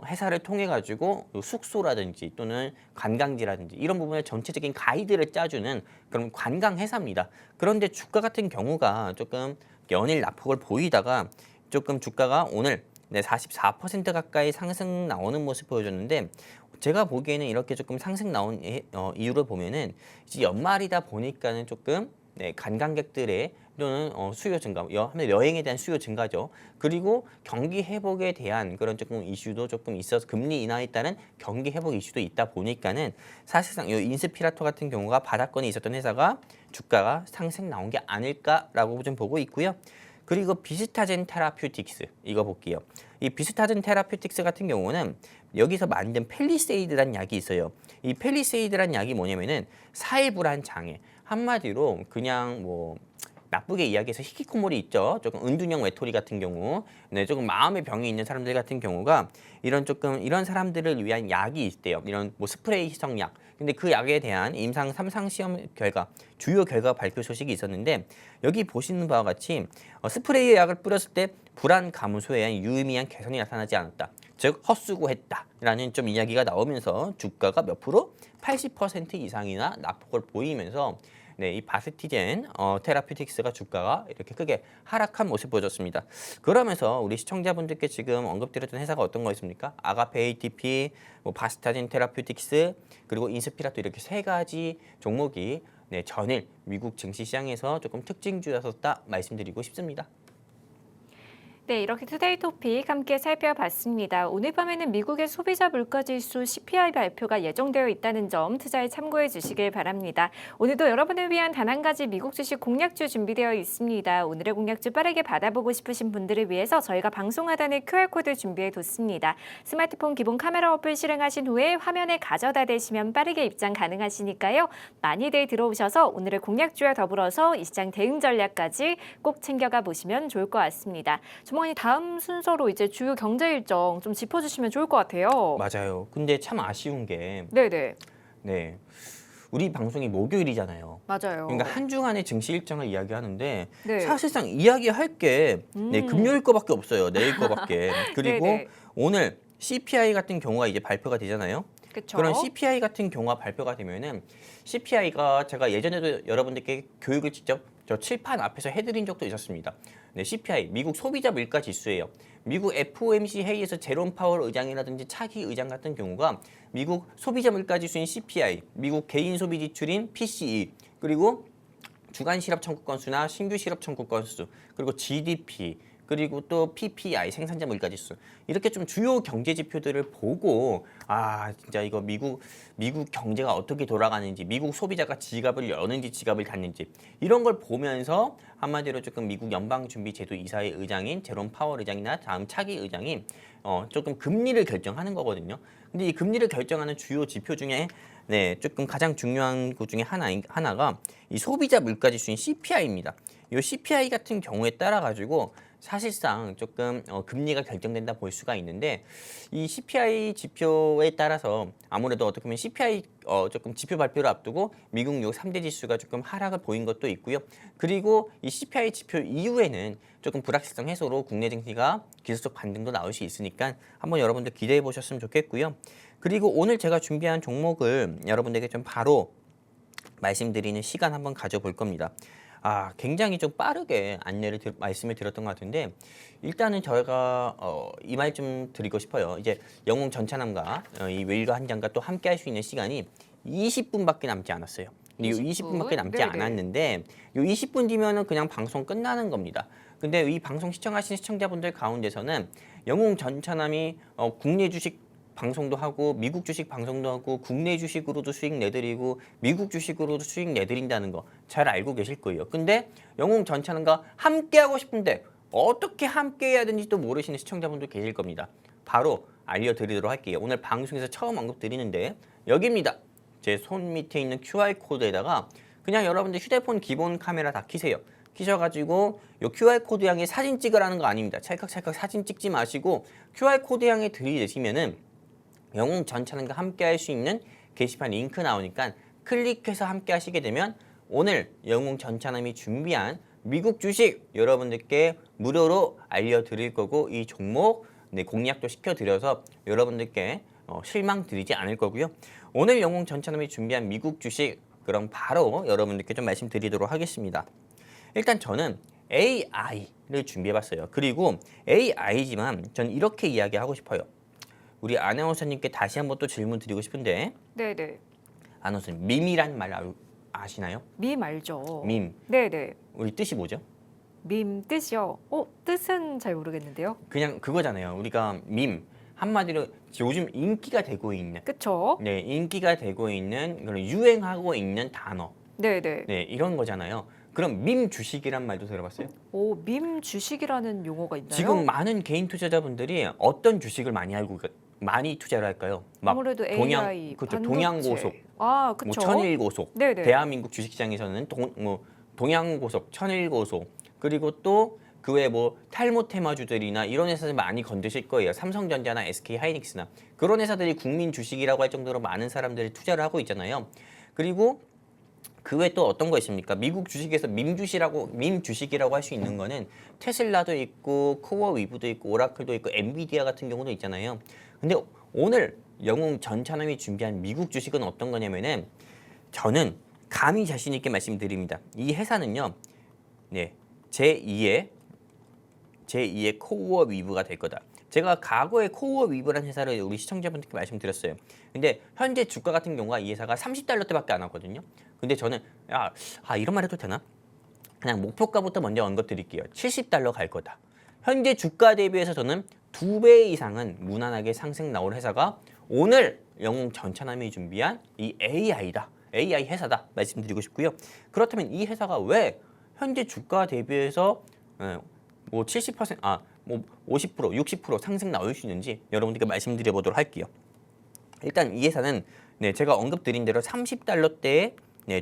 회사를 통해 가지고 숙소라든지 또는 관광지라든지 이런 부분의 전체적인 가이드를 짜주는 그런 관광 회사입니다. 그런데 주가 같은 경우가 조금 연일 낙폭을 보이다가 조금 주가가 오늘 44% 가까이 상승 나오는 모습 보여줬는데 제가 보기에는 이렇게 조금 상승 나온 이유를 보면은 이제 연말이다 보니까는 조금 관광객들의 또는 수요 증가, 여행에 대한 수요 증가죠. 그리고 경기 회복에 대한 그런 조금 이슈도 조금 있어서 금리 인하에 따른 경기 회복 이슈도 있다 보니까는 사실상 이 인스피라토 같은 경우가 바닥권에 있었던 회사가 주가가 상승 나온 게 아닐까라고 좀 보고 있고요. 그리고 비스타젠 테라퓨틱스 이거 볼게요. 이 비스타젠 테라퓨틱스 같은 경우는 여기서 만든 펠리세이드란 약이 있어요. 이 펠리세이드란 약이 뭐냐면은 사회불안 장애. 한마디로 그냥 뭐 나쁘게 이야기해서 히키코모리 있죠. 조금 은둔형 외톨이 같은 경우, 조금 마음의 병이 있는 사람들 같은 경우가 이런 사람들을 위한 약이 있대요. 이런 뭐 스프레이성 약. 근데 그 약에 대한 임상 3상 시험 결과, 주요 결과 발표 소식이 있었는데 여기 보시는 바와 같이 스프레이 약을 뿌렸을 때 불안 감소에 의한 유의미한 개선이 나타나지 않았다. 즉 헛수고했다라는 좀 이야기가 나오면서 주가가 몇 프로? 80% 이상이나 낙폭을 보이면서 이 바스티젠 테라피틱스가 주가가 이렇게 크게 하락한 모습 보여줬습니다. 그러면서 우리 시청자분들께 지금 언급드렸던 회사가 어떤 거였습니까? 아가페 ATP, 뭐 바스타젠 테라피틱스, 그리고 인스피라토 이렇게 세 가지 종목이 전일 미국 증시 시장에서 조금 특징주였었다 말씀드리고 싶습니다. 네, 이렇게 투데이 토픽 함께 살펴봤습니다. 오늘 밤에는 미국의 소비자 물가지수 CPI 발표가 예정되어 있다는 점 투자에 참고해 주시길 바랍니다. 오늘도 여러분을 위한 단 한 가지 미국 주식 공략주 준비되어 있습니다. 오늘의 공략주 빠르게 받아보고 싶으신 분들을 위해서 저희가 방송 하단에 QR코드 준비해 뒀습니다. 스마트폰 기본 카메라 어플 실행하신 후에 화면에 가져다 대시면 빠르게 입장 가능하시니까요. 많이들 들어오셔서 오늘의 공략주와 더불어서 이 시장 대응 전략까지 꼭 챙겨가 보시면 좋을 것 같습니다. 주머니 다음 순서로 이제 주요 경제 일정 좀 짚어주시면 좋을 것 같아요. 맞아요. 근데 참 아쉬운 게 우리 방송이 목요일이잖아요. 맞아요. 그러니까 한 주간의 증시 일정을 이야기하는데 네. 사실상 이야기할 게 금요일 거밖에 없어요. 내일 거밖에. 그리고 오늘 CPI 같은 경우가 이제 발표가 되잖아요. 그쵸? 그런 CPI 같은 경우가 발표가 되면은 CPI가 제가 예전에도 여러분들께 교육을 직접 저 칠판 앞에서 해드린 적도 있었습니다. 네, CPI 미국 소비자 물가 지수예요. 미국 FOMC 회의에서 제롬 파월 의장이라든지 차기 의장 같은 경우가 미국 소비자 물가 지수인 CPI, 미국 개인 소비 지출인 PCE, 그리고 주간 실업 청구 건수나 신규 실업 청구 건수, 그리고 GDP, 그리고 또 PPI 생산자 물가 지수, 이렇게 좀 주요 경제 지표들을 보고 진짜 이거 미국 경제가 어떻게 돌아가는지, 미국 소비자가 지갑을 여는지 지갑을 닫는지, 이런 걸 보면서 한마디로 조금 미국 연방준비제도 이사회 의장인 제롬 파월 의장이나 다음 차기 의장이 조금 금리를 결정하는 거거든요. 근데 이 금리를 결정하는 주요 지표 중에 조금 가장 중요한 것 중에 하나가 이 소비자 물가 지수인 CPI입니다. 이 CPI 같은 경우에 따라 가지고 사실상 조금 금리가 결정된다 볼 수가 있는데, 이 CPI 지표에 따라서 아무래도 어떻게 보면 CPI 조금 지표 발표를 앞두고 미국 뉴욕 3대 지수가 조금 하락을 보인 것도 있고요. 그리고 이 CPI 지표 이후에는 조금 불확실성 해소로 국내 증시가 기술적 반등도 나올 수 있으니까 한번 여러분들 기대해 보셨으면 좋겠고요. 그리고 오늘 제가 준비한 종목을 여러분들에게 좀 바로 말씀드리는 시간 한번 가져볼 겁니다. 굉장히 좀 빠르게 말씀을 드렸던 것 같은데, 일단은 저희가 이 말 좀 드리고 싶어요. 이제 영웅 전차남과 이 외일과 한장과 또 함께 할 수 있는 시간이 20분밖에 남지 않았어요. 근데 이 20분밖에 남지 네네. 않았는데, 이 20분 뒤면은 그냥 방송 끝나는 겁니다. 근데 이 방송 시청하신 시청자분들 가운데서는 영웅 전차남이 국내 주식 방송도 하고 미국 주식 방송도 하고 국내 주식으로도 수익 내드리고 미국 주식으로도 수익 내드린다는 거 잘 알고 계실 거예요. 근데 영웅 전차남과 함께 하고 싶은데 어떻게 함께 해야 되는지 또 모르시는 시청자분들 계실 겁니다. 바로 알려드리도록 할게요. 오늘 방송에서 처음 언급드리는데 여기입니다. 제 손 밑에 있는 QR코드에다가 그냥 여러분들 휴대폰 기본 카메라 다 켜세요. 키셔가지고 요 QR코드 향에 사진 찍으라는 거 아닙니다. 찰칵찰칵 사진 찍지 마시고 QR코드 향에 들이대시면은 영웅 전차남과 함께 할 수 있는 게시판 링크 나오니까 클릭해서 함께 하시게 되면 오늘 영웅 전차남이 준비한 미국 주식 여러분들께 무료로 알려드릴 거고, 이 종목 공략도 시켜드려서 여러분들께 실망 드리지 않을 거고요. 오늘 영웅 전차남이 준비한 미국 주식, 그럼 바로 여러분들께 좀 말씀드리도록 하겠습니다. 일단 저는 AI를 준비해봤어요. 그리고 AI지만 전 이렇게 이야기하고 싶어요. 우리 아나운서님께 다시 한번 또 질문 드리고 싶은데, 네네. 아나운서님, 밈이란 말 아시나요? 밈 알죠? 밈. 네네. 우리 뜻이 뭐죠? 밈 뜻이요? 뜻은 잘 모르겠는데요. 그냥 그거잖아요. 우리가 밈, 한마디로 요즘 인기가 되고 있는, 그쵸? 인기가 되고 있는 그런 유행하고 있는 단어, 네네. 이런 거잖아요. 그럼 밈 주식이란 말도 들어봤어요? 밈 주식이라는 용어가 있나요? 지금 많은 개인 투자자분들이 어떤 주식을 많이 투자를 할까요? 막 아무래도 AI, 그렇죠. 반도체. 동양고속, 그쵸. 천일고속, 네네. 대한민국 주식시장에서는 동양고속, 천일고속, 그리고 또 그 외에 탈모 테마주들이나 이런 회사들 많이 건드실 거예요. 삼성전자나 SK하이닉스나 그런 회사들이 국민 주식이라고 할 정도로 많은 사람들이 투자를 하고 있잖아요. 그리고 그 외에 또 어떤 거 있습니까? 미국 주식에서 밈 주식이라고 할 수 있는 거는 테슬라도 있고 코어 위브도 있고 오라클도 있고 엔비디아 같은 경우도 있잖아요. 근데 오늘 영웅 전차남이 준비한 미국 주식은 어떤 거냐면은, 저는 감히 자신 있게 말씀드립니다. 이 회사는요, 제2의 코어 위브가 될 거다. 제가 과거에 코어 위브라는 회사를 우리 시청자분들께 말씀드렸어요. 근데 현재 주가 같은 경우가 이 회사가 $30대밖에 안 하거든요. 근데 저는 이런 말 해도 되나? 그냥 목표가부터 먼저 언급드릴게요. $70 갈 거다. 현재 주가 대비해서 저는 2배 이상은 무난하게 상승 나올 회사가 오늘 영웅 전차남이 준비한 이 AI다. AI 회사다 말씀드리고 싶고요. 그렇다면 이 회사가 왜 현재 주가 대비해서 70%, 50%, 60% 상승 나올 수 있는지 여러분들께 말씀드려 보도록 할게요. 일단 이 회사는 제가 언급드린 대로 $30대의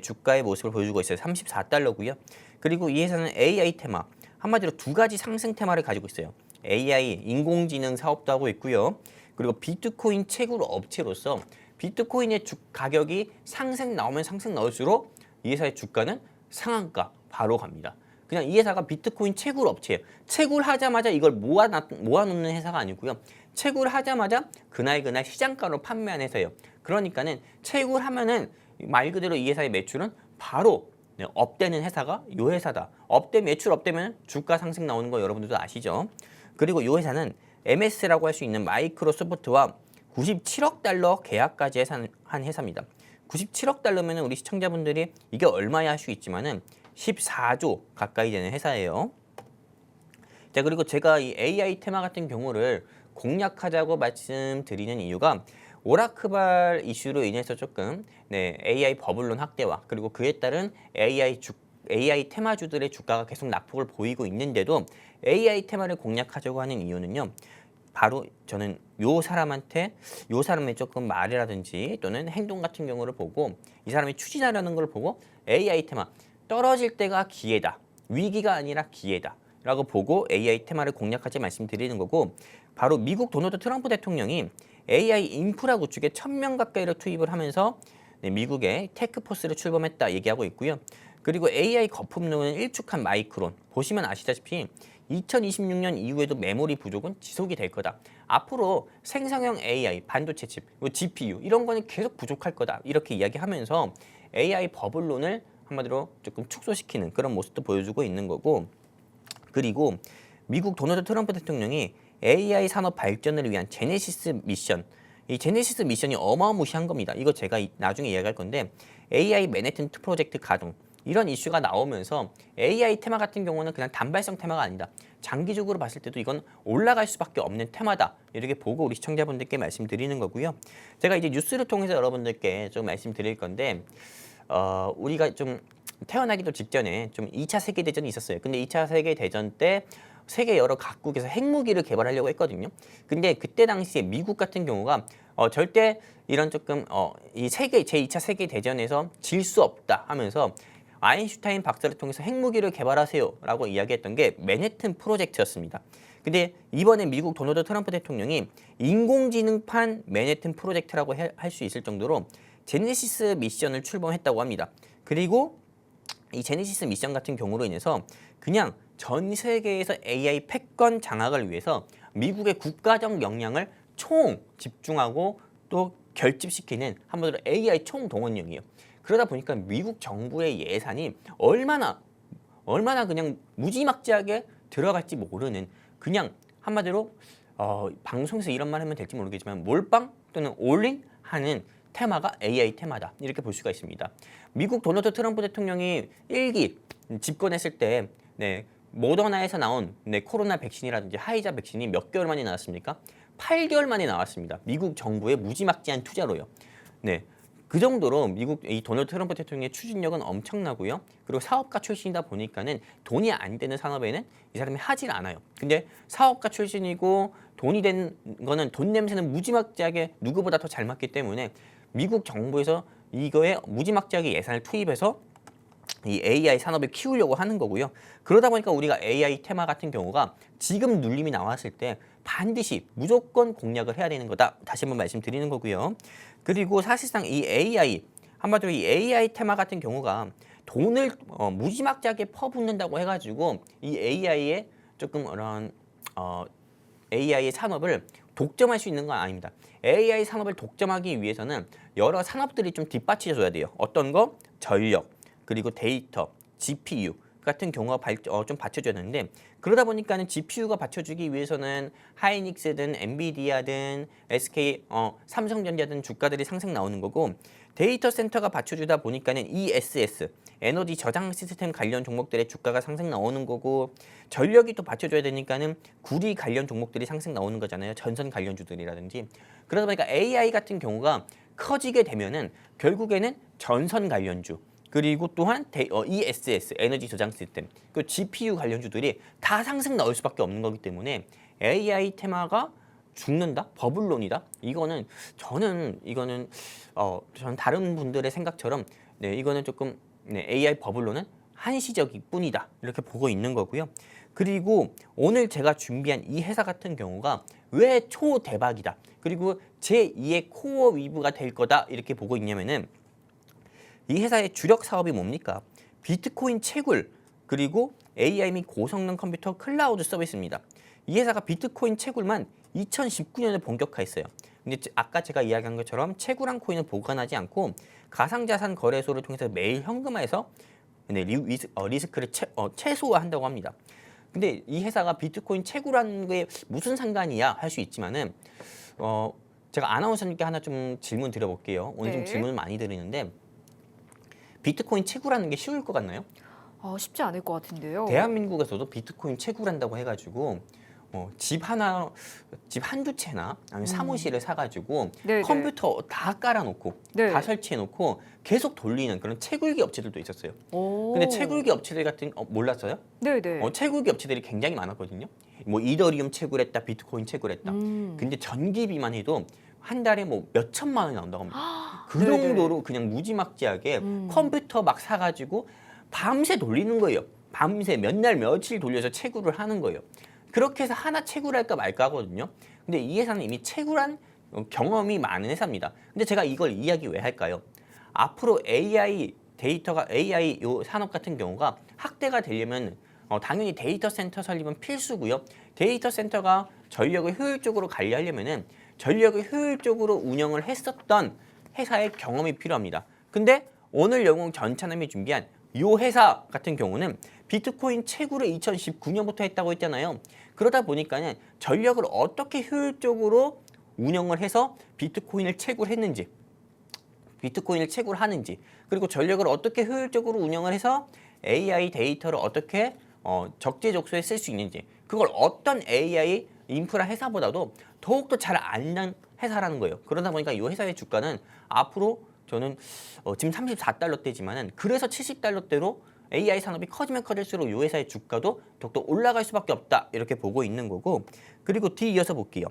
주가의 모습을 보여주고 있어요. $34고요. 그리고 이 회사는 AI 테마, 한마디로 두 가지 상승 테마를 가지고 있어요. AI, 인공지능 사업도 하고 있고요. 그리고 비트코인 채굴 업체로서 비트코인의 가격이 상승 나오면 상승 나올수록 이 회사의 주가는 상한가 바로 갑니다. 그냥 이 회사가 비트코인 채굴 업체예요. 채굴하자마자 이걸 모아놓는 회사가 아니고요. 채굴하자마자 그날 시장가로 판매한 회사예요. 그러니까는 채굴하면은 말 그대로 이 회사의 매출은 바로 업되는 회사가 이 회사다. 매출 업되면 주가 상승 나오는 거 여러분들도 아시죠? 그리고 이 회사는 MS라고 할 수 있는 마이크로소프트와 97억 달러 계약까지 한 회사입니다. 97억 달러면 우리 시청자분들이 이게 얼마야 할 수 있지만은 14조 가까이 되는 회사예요. 자, 그리고 제가 이 AI 테마 같은 경우를 공략하자고 말씀드리는 이유가 오라크발 이슈로 인해서 조금 AI 버블론 확대와 그리고 그에 따른 AI 테마주들의 주가가 계속 낙폭을 보이고 있는데도 AI 테마를 공략하자고 하는 이유는요. 바로 저는 요 사람의 조금 말이라든지 또는 행동 같은 경우를 보고 이 사람이 추진하려는 걸 보고 AI 테마 떨어질 때가 기회다. 위기가 아니라 기회다. 라고 보고 AI 테마를 공략하지 말씀드리는 거고 바로 미국 도널드 트럼프 대통령이 AI 인프라 구축에 1000명 가까이를 투입을 하면서 미국의 테크포스를 출범했다 얘기하고 있고요. 그리고 AI 거품론을 일축한 마이크론 보시면 아시다시피 2026년 이후에도 메모리 부족은 지속이 될 거다. 앞으로 생성형 AI, 반도체 칩, GPU 이런 거는 계속 부족할 거다. 이렇게 이야기하면서 AI 버블론을 한마디로 조금 축소시키는 그런 모습도 보여주고 있는 거고 그리고 미국 도널드 트럼프 대통령이 AI 산업 발전을 위한 제네시스 미션 이 제네시스 미션이 어마무시한 겁니다. 이거 제가 나중에 이야기할 건데 AI 맨해튼 프로젝트 가동 이런 이슈가 나오면서 AI 테마 같은 경우는 그냥 단발성 테마가 아니다. 장기적으로 봤을 때도 이건 올라갈 수밖에 없는 테마다. 이렇게 보고 우리 시청자분들께 말씀드리는 거고요. 제가 이제 뉴스를 통해서 여러분들께 좀 말씀드릴 건데 우리가 좀 태어나기도 직전에 좀 2차 세계대전이 있었어요. 근데 2차 세계대전 때 세계 여러 각국에서 핵무기를 개발하려고 했거든요. 근데 그때 당시에 미국 같은 경우가 절대 이런 조금 이 제2차 세계대전에서 질 수 없다 하면서 아인슈타인 박사를 통해서 핵무기를 개발하세요 라고 이야기했던 게 맨해튼 프로젝트였습니다. 근데 이번에 미국 도널드 트럼프 대통령이 인공지능판 맨해튼 프로젝트라고 할 수 있을 정도로 제네시스 미션을 출범했다고 합니다. 그리고 이 제네시스 미션 같은 경우로 인해서 그냥 전 세계에서 AI 패권 장악을 위해서 미국의 국가적 역량을 총 집중하고 또 결집시키는 한마디로 AI 총동원령이에요. 그러다 보니까 미국 정부의 예산이 얼마나 그냥 무지막지하게 들어갈지 모르는 그냥 한마디로 방송에서 이런 말 하면 될지 모르겠지만 몰빵 또는 올인 하는 테마가 AI 테마다 이렇게 볼 수가 있습니다. 미국 도널드 트럼프 대통령이 1기 집권했을 때 모더나에서 나온 코로나 백신이라든지 화이자 백신이 몇 개월 만에 나왔습니까? 8개월 만에 나왔습니다. 미국 정부의 무지막지한 투자로요. 그 정도로 미국 이 도널드 트럼프 대통령의 추진력은 엄청나고요. 그리고 사업가 출신이다 보니까는 돈이 안 되는 산업에는 이 사람이 하질 않아요. 근데 사업가 출신이고 돈이 된 거는 돈 냄새는 무지막지하게 누구보다 더 잘 맞기 때문에 미국 정부에서 이거에 무지막지하게 예산을 투입해서 이 AI 산업을 키우려고 하는 거고요. 그러다 보니까 우리가 AI 테마 같은 경우가 지금 눌림이 나왔을 때 반드시 무조건 공략을 해야 되는 거다. 다시 한번 말씀드리는 거고요. 그리고 사실상 이 AI, 한마디로 이 AI 테마 같은 경우가 돈을 무지막지하게 퍼붓는다고 해가지고 이 AI의 조금 그런 AI의 산업을 독점할 수 있는 건 아닙니다. AI 산업을 독점하기 위해서는 여러 산업들이 좀 뒷받쳐줘야 돼요. 어떤 거? 전력, 그리고 데이터, GPU 같은 경우가 좀 받쳐줘야 되는데 그러다 보니까는 GPU가 받쳐주기 위해서는 하이닉스든 엔비디아든 SK, 삼성전자든 주가들이 상승 나오는 거고 데이터 센터가 받쳐주다 보니까는 ESS, 에너지 저장 시스템 관련 종목들의 주가가 상승 나오는 거고 전력이 또 받쳐줘야 되니까는 구리 관련 종목들이 상승 나오는 거잖아요. 전선 관련주들이라든지 그러다 보니까 AI 같은 경우가 커지게 되면은 결국에는 전선 관련주 그리고 또한 ESS, 에너지 저장 시스템, 그 GPU 관련주들이 다 상승 나올 수밖에 없는 거기 때문에 AI 테마가 죽는다? 버블론이다? 저는 다른 분들의 생각처럼 이거는 조금 AI 버블론은 한시적일 뿐이다. 이렇게 보고 있는 거고요. 그리고 오늘 제가 준비한 이 회사 같은 경우가 왜 초대박이다. 그리고 제2의 코어 위브가 될 거다. 이렇게 보고 있냐면은 이 회사의 주력 사업이 뭡니까? 비트코인 채굴, 그리고 AI 및 고성능 컴퓨터 클라우드 서비스입니다. 이 회사가 비트코인 채굴만 2019년에 본격화했어요. 근데 아까 제가 이야기한 것처럼 채굴한 코인을 보관하지 않고 가상자산 거래소를 통해서 매일 현금화해서 리스크를 최소화한다고 합니다. 근데 이 회사가 비트코인 채굴하는 게 무슨 상관이야 할 수 있지만은 제가 아나운서님께 하나 좀 질문 드려볼게요. 오늘 좀 네. 질문을 많이 드리는데 비트코인 채굴하는 게 쉬울 것 같나요? 쉽지 않을 것 같은데요. 대한민국에서도 비트코인 채굴한다고 해가지고 집 한두 채나 아니면 사무실을 사가지고 네네. 컴퓨터 다 깔아놓고 네. 다 설치해놓고 계속 돌리는 그런 채굴기 업체들도 있었어요. 오. 근데 채굴기 업체들 같은 몰랐어요? 네네. 채굴기 업체들이 굉장히 많았거든요. 뭐 이더리움 채굴했다, 비트코인 채굴했다. 음. 근데 전기비만 해도 한 달에 뭐 몇 천만 원이 나온다고 합니다. 그 네네. 정도로 그냥 무지막지하게 컴퓨터 막 사가지고 밤새 돌리는 거예요. 밤새 몇 날 며칠 돌려서 채굴을 하는 거예요. 그렇게 해서 하나 채굴할까 말까 하거든요. 근데 이 회사는 이미 채굴한 경험이 많은 회사입니다. 근데 제가 이걸 이야기 왜 할까요? 앞으로 AI 요 산업 같은 경우가 확대가 되려면 당연히 데이터 센터 설립은 필수고요. 데이터 센터가 전력을 효율적으로 관리하려면은 전력을 효율적으로 운영을 했었던 회사의 경험이 필요합니다. 근데 오늘 영웅 전찬남이 준비한 요 회사 같은 경우는 비트코인 채굴을 2019년부터 했다고 했잖아요. 그러다 보니까는 전력을 어떻게 효율적으로 운영을 해서 비트코인을 채굴했는지, 비트코인을 채굴하는지, 그리고 전력을 어떻게 효율적으로 운영을 해서 AI 데이터를 어떻게 적재적소에 쓸 수 있는지, 그걸 어떤 AI 인프라 회사보다도 더욱더 잘 아는 회사라는 거예요. 그러다 보니까 이 회사의 주가는 앞으로 저는 지금 34달러대지만은 그래서 70달러대로 AI 산업이 커지면 커질수록 이 회사의 주가도 더욱더 올라갈 수밖에 없다 이렇게 보고 있는 거고, 그리고 뒤이어서 볼게요.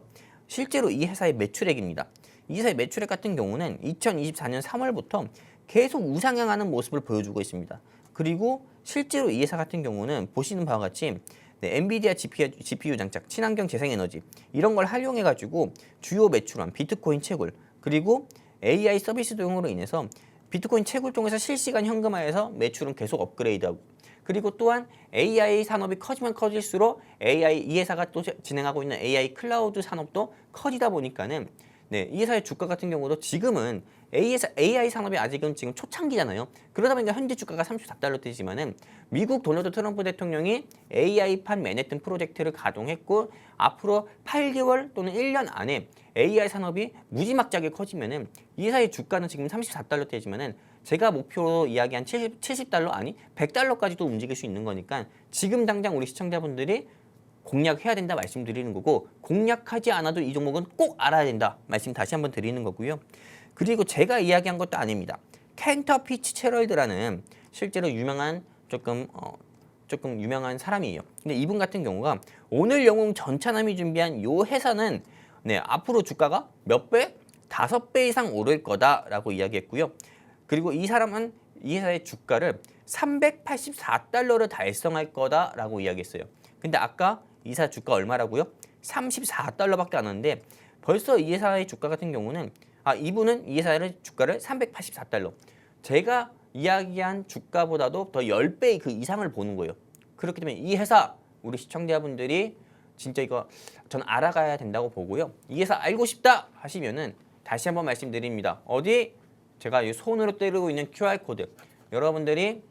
실제로 이 회사의 매출액입니다. 이 회사의 매출액 같은 경우는 2024년 3월부터 계속 우상향하는 모습을 보여주고 있습니다. 그리고 실제로 이 회사 같은 경우는 보시는 바와 같이 엔비디아 GPU 장착, 친환경 재생에너지 이런 걸 활용해가지고 주요 매출원, 비트코인 채굴, 그리고 AI 서비스 도용으로 인해서 비트코인 채굴 통해서 실시간 현금화해서 매출은 계속 업그레이드하고, 그리고 또한 AI 산업이 커지면 커질수록 이 회사가 또 진행하고 있는 AI 클라우드 산업도 커지다 보니까는 이 회사의 주가 같은 경우도 지금은 AI 산업이 아직은 지금 초창기잖아요. 그러다 보니까 현재 주가가 34달러대지만은 미국 도널드 트럼프 대통령이 AI판 맨해튼 프로젝트를 가동했고 앞으로 8개월 또는 1년 안에 AI 산업이 무지막지하게 커지면은 이 회사의 주가는 지금 34달러대지만은 제가 목표로 이야기한 70달러 아니 100달러까지도 움직일 수 있는 거니까 지금 당장 우리 시청자분들이 공략해야 된다 말씀드리는 거고, 공략하지 않아도 이 종목은 꼭 알아야 된다 말씀 다시 한번 드리는 거고요. 그리고 제가 이야기한 것도 아닙니다. 켄터 피츠제럴드라는 실제로 유명한 조금 유명한 사람이에요. 근데 이분 같은 경우가 오늘 영웅 전차남이 준비한 요 회사는 앞으로 주가가 몇 배? 5배 이상 오를 거다라고 이야기했고요. 그리고 이 사람은 이 회사의 주가를 384달러를 달성할 거다라고 이야기했어요. 근데 아까 이 회사 주가 얼마라고요? 34달러밖에 안 하는데 벌써 이 회사의 주가 같은 경우는 이분은 이 회사의 주가를 384달러. 제가 이야기한 주가보다도 더 10배 그 이상을 보는 거예요. 그렇기 때문에 이 회사 우리 시청자분들이 진짜 이거 전 알아가야 된다고 보고요. 이 회사 알고 싶다 하시면은 다시 한번 말씀드립니다. 어디? 제가 이 손으로 때리고 있는 QR코드. 여러분들이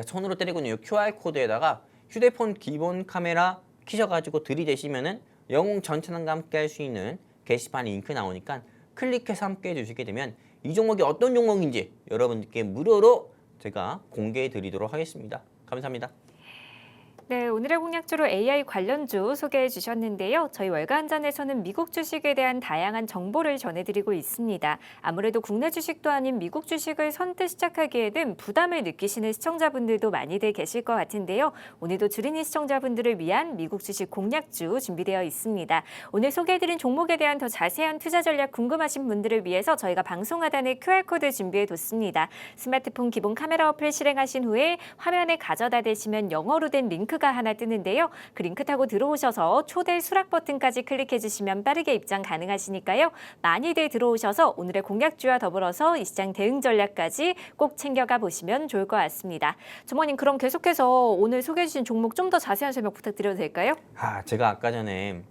손으로 때리고 있는 이 QR코드에다가 휴대폰 기본 카메라 키셔가지고 들이대시면은 영웅 전차남과 함께 할 수 있는 게시판 링크 나오니까 클릭해서 함께 해주시게 되면 이 종목이 어떤 종목인지 여러분들께 무료로 제가 공개해 드리도록 하겠습니다. 감사합니다. 네, 오늘의 공략주로 AI 관련주 소개해 주셨는데요. 저희 월간전에서는 미국 주식에 대한 다양한 정보를 전해드리고 있습니다. 아무래도 국내 주식도 아닌 미국 주식을 선뜻 시작하기에는 부담을 느끼시는 시청자분들도 많이들 계실 것 같은데요. 오늘도 주린이 시청자분들을 위한 미국 주식 공략주 준비되어 있습니다. 오늘 소개해드린 종목에 대한 더 자세한 투자 전략 궁금하신 분들을 위해서 저희가 방송 하단에 QR코드 준비해뒀습니다. 스마트폰 기본 카메라 어플 실행하신 후에 화면에 가져다 대시면 영어로 된 링크 링크가 하나 뜨는데요. 그 링크 타고 들어오셔서 초대 수락 버튼까지 클릭해 주시면 빠르게 입장 가능하시니까요. 많이들 들어오셔서 오늘의 공략주와 더불어서 이 시장 대응 전략까지 꼭 챙겨가 보시면 좋을 것 같습니다. 주모님, 그럼 계속해서 오늘 소개해 주신 종목 좀 더 자세한 설명 부탁드려도 될까요? 제가 아까 전에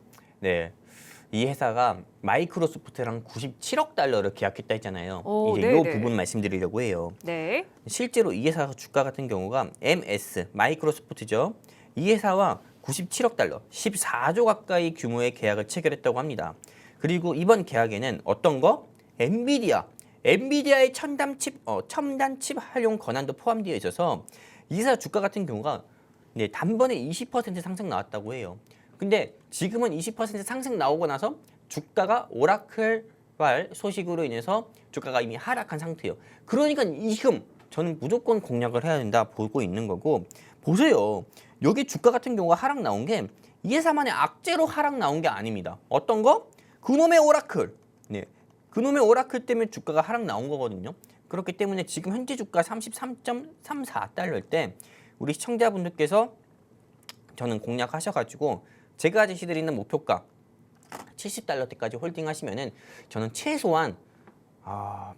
이 회사가 마이크로소프트랑 97억 달러를 계약했다 했잖아요. 이제 이 부분 말씀드리려고 해요. 네. 실제로 이 회사 주가 같은 경우가 MS, 마이크로소프트죠. 이 회사와 97억 달러, 14조 가까이 규모의 계약을 체결했다고 합니다. 그리고 이번 계약에는 어떤 거? 엔비디아의 첨단 칩 활용 권한도 포함되어 있어서 이 회사 주가 같은 경우가 단번에 20% 상승 나왔다고 해요. 근데 지금은 20% 상승 나오고 나서 주가가 오라클발 소식으로 인해서 주가가 이미 하락한 상태예요. 그러니까 지금 저는 무조건 공략을 해야 된다 보고 있는 거고, 보세요. 여기 주가 같은 경우가 하락 나온 게 이 회사만의 악재로 하락 나온 게 아닙니다. 어떤 거? 그놈의 오라클. 그놈의 오라클 때문에 주가가 하락 나온 거거든요. 그렇기 때문에 지금 현재 주가 33.34달러일 때 우리 시청자분들께서 저는 공략하셔가지고 제가 제시드리는 목표가 70달러대까지 홀딩하시면은 저는 최소한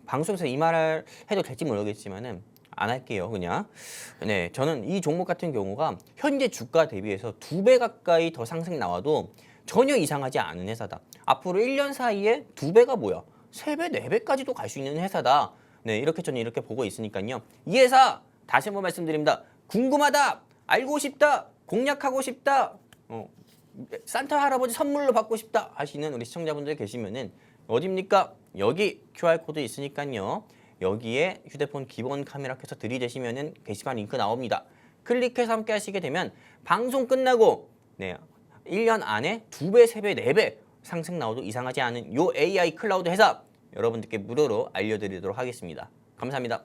방송에서 이 말을 해도 될지 모르겠지만은 안 할게요, 그냥. 저는 이 종목 같은 경우가 현재 주가 대비해서 2배 가까이 더 상승 나와도 전혀 이상하지 않은 회사다. 앞으로 1년 사이에 2배가 뭐야? 3배, 4배까지도 갈 수 있는 회사다. 이렇게 저는 이렇게 보고 있으니까요. 이 회사 다시 한번 말씀드립니다. 궁금하다, 알고 싶다, 공략하고 싶다, 산타 할아버지 선물로 받고 싶다 하시는 우리 시청자분들 계시면은 어딥니까? 여기 QR코드 있으니까요. 여기에 휴대폰 기본 카메라 켜서 들이대시면은 게시판 링크 나옵니다. 클릭해서 함께 하시게 되면 방송 끝나고 1년 안에 2배, 3배, 4배 상승 나와도 이상하지 않은 요 AI 클라우드 회사 여러분들께 무료로 알려드리도록 하겠습니다. 감사합니다.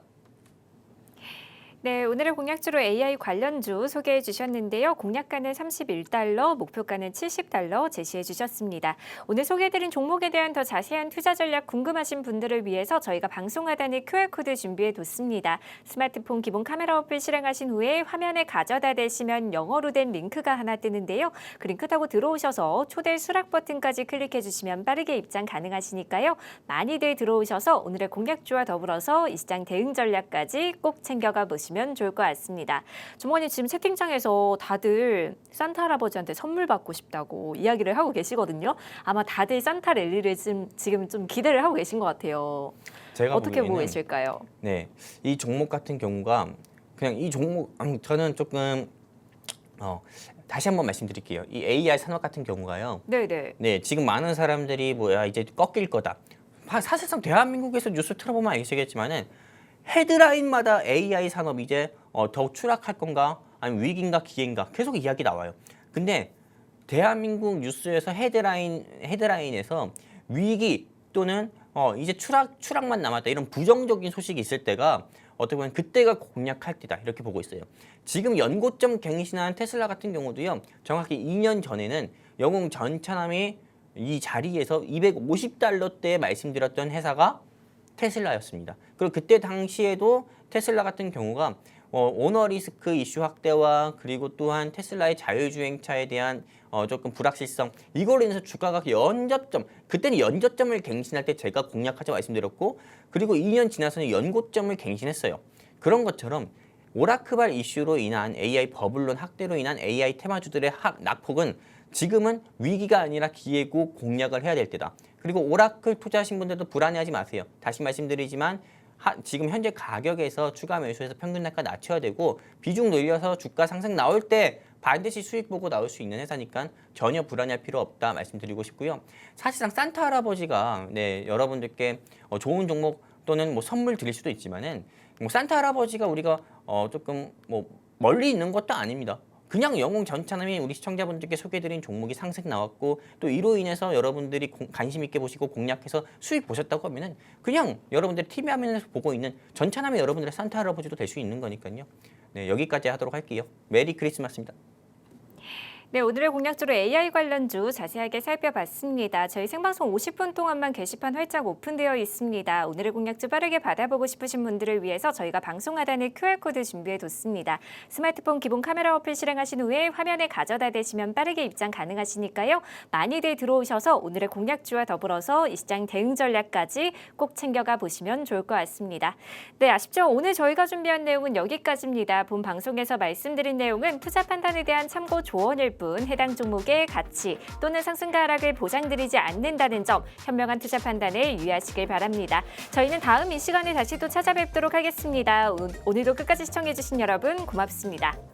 네, 오늘의 공략주로 AI 관련주 소개해 주셨는데요. 공략가는 31달러, 목표가는 70달러 제시해 주셨습니다. 오늘 소개해드린 종목에 대한 더 자세한 투자 전략 궁금하신 분들을 위해서 저희가 방송 하단에 QR코드 준비해 뒀습니다. 스마트폰 기본 카메라 어플 실행하신 후에 화면에 가져다 대시면 영어로 된 링크가 하나 뜨는데요. 그 링크 타고 들어오셔서 초대 수락 버튼까지 클릭해 주시면 빠르게 입장 가능하시니까요. 많이들 들어오셔서 오늘의 공략주와 더불어서 이 시장 대응 전략까지 꼭 챙겨가 보시면 좋을 것 같습니다. 주머니 지금 채팅창에서 다들 산타 할아버지한테 선물 받고 싶다고 이야기를 하고 계시거든요. 아마 다들 산타 랠리를 지금 좀 기대를 하고 계신 것 같아요. 제가 어떻게 보고 계실까요? 이 종목 같은 경우가 그냥 이 종목 저는 조금 다시 한번 말씀드릴게요. 이 AI 산업 같은 경우가요. 지금 많은 사람들이 이제 꺾일 거다. 사실상 대한민국에서 뉴스 틀어보면 아시겠지만은 헤드라인마다 AI 산업이 이제 더 추락할 건가 아니면 위기인가 기회인가 계속 이야기 나와요. 근데 대한민국 뉴스에서 헤드라인에서 위기 또는 이제 추락만 남았다 이런 부정적인 소식이 있을 때가 어떻게 보면 그때가 공략할 때다 이렇게 보고 있어요. 지금 연고점 갱신한 테슬라 같은 경우도요. 정확히 2년 전에는 영웅 전차남이 이 자리에서 250달러대에 말씀드렸던 회사가 테슬라였습니다. 그리고 그때 당시에도 테슬라 같은 경우가 오너 리스크 이슈 확대와 그리고 또한 테슬라의 자율주행차에 대한 조금 불확실성 이걸로 인해서 주가가 그때는 연저점을 갱신할 때 제가 공략하자 말씀드렸고 그리고 2년 지나서는 연고점을 갱신했어요. 그런 것처럼 오라클발 이슈로 인한 AI 버블론 확대로 인한 AI 테마주들의 낙폭은 지금은 위기가 아니라 기회고 공략을 해야 될 때다. 그리고 오라클 투자하신 분들도 불안해하지 마세요. 다시 말씀드리지만 지금 현재 가격에서 추가 매수해서 평균 단가 낮춰야 되고 비중 늘려서 주가 상승 나올 때 반드시 수익 보고 나올 수 있는 회사니까 전혀 불안해할 필요 없다 말씀드리고 싶고요. 사실상 산타 할아버지가 여러분들께 좋은 종목 또는 선물 드릴 수도 있지만은 산타 할아버지가 우리가 조금 멀리 있는 것도 아닙니다. 그냥 영웅 전차남이 우리 시청자분들께 소개해드린 종목이 상승 나왔고 또 이로 인해서 여러분들이 관심 있게 보시고 공략해서 수익 보셨다고 하면은 그냥 여러분들이 TV 화면에서 보고 있는 전차남의 여러분들의 산타 할아버지도 될 수 있는 거니까요. 여기까지 하도록 할게요. 메리 크리스마스입니다. 네, 오늘의 공략주로 AI 관련주 자세하게 살펴봤습니다. 저희 생방송 50분 동안만 게시판 활짝 오픈되어 있습니다. 오늘의 공략주 빠르게 받아보고 싶으신 분들을 위해서 저희가 방송 하단에 QR코드 준비해뒀습니다. 스마트폰 기본 카메라 어플 실행하신 후에 화면에 가져다 대시면 빠르게 입장 가능하시니까요. 많이들 들어오셔서 오늘의 공략주와 더불어서 이 시장 대응 전략까지 꼭 챙겨가 보시면 좋을 것 같습니다. 네, 아쉽죠? 오늘 저희가 준비한 내용은 여기까지입니다. 본 방송에서 말씀드린 내용은 투자 판단에 대한 참고 조언일 뿐 해당 종목의 가치 또는 상승과 하락을 보장드리지 않는다는 점 현명한 투자 판단에 유의하시길 바랍니다. 저희는 다음 이 시간에 다시 또 찾아뵙도록 하겠습니다. 오늘도 끝까지 시청해주신 여러분 고맙습니다.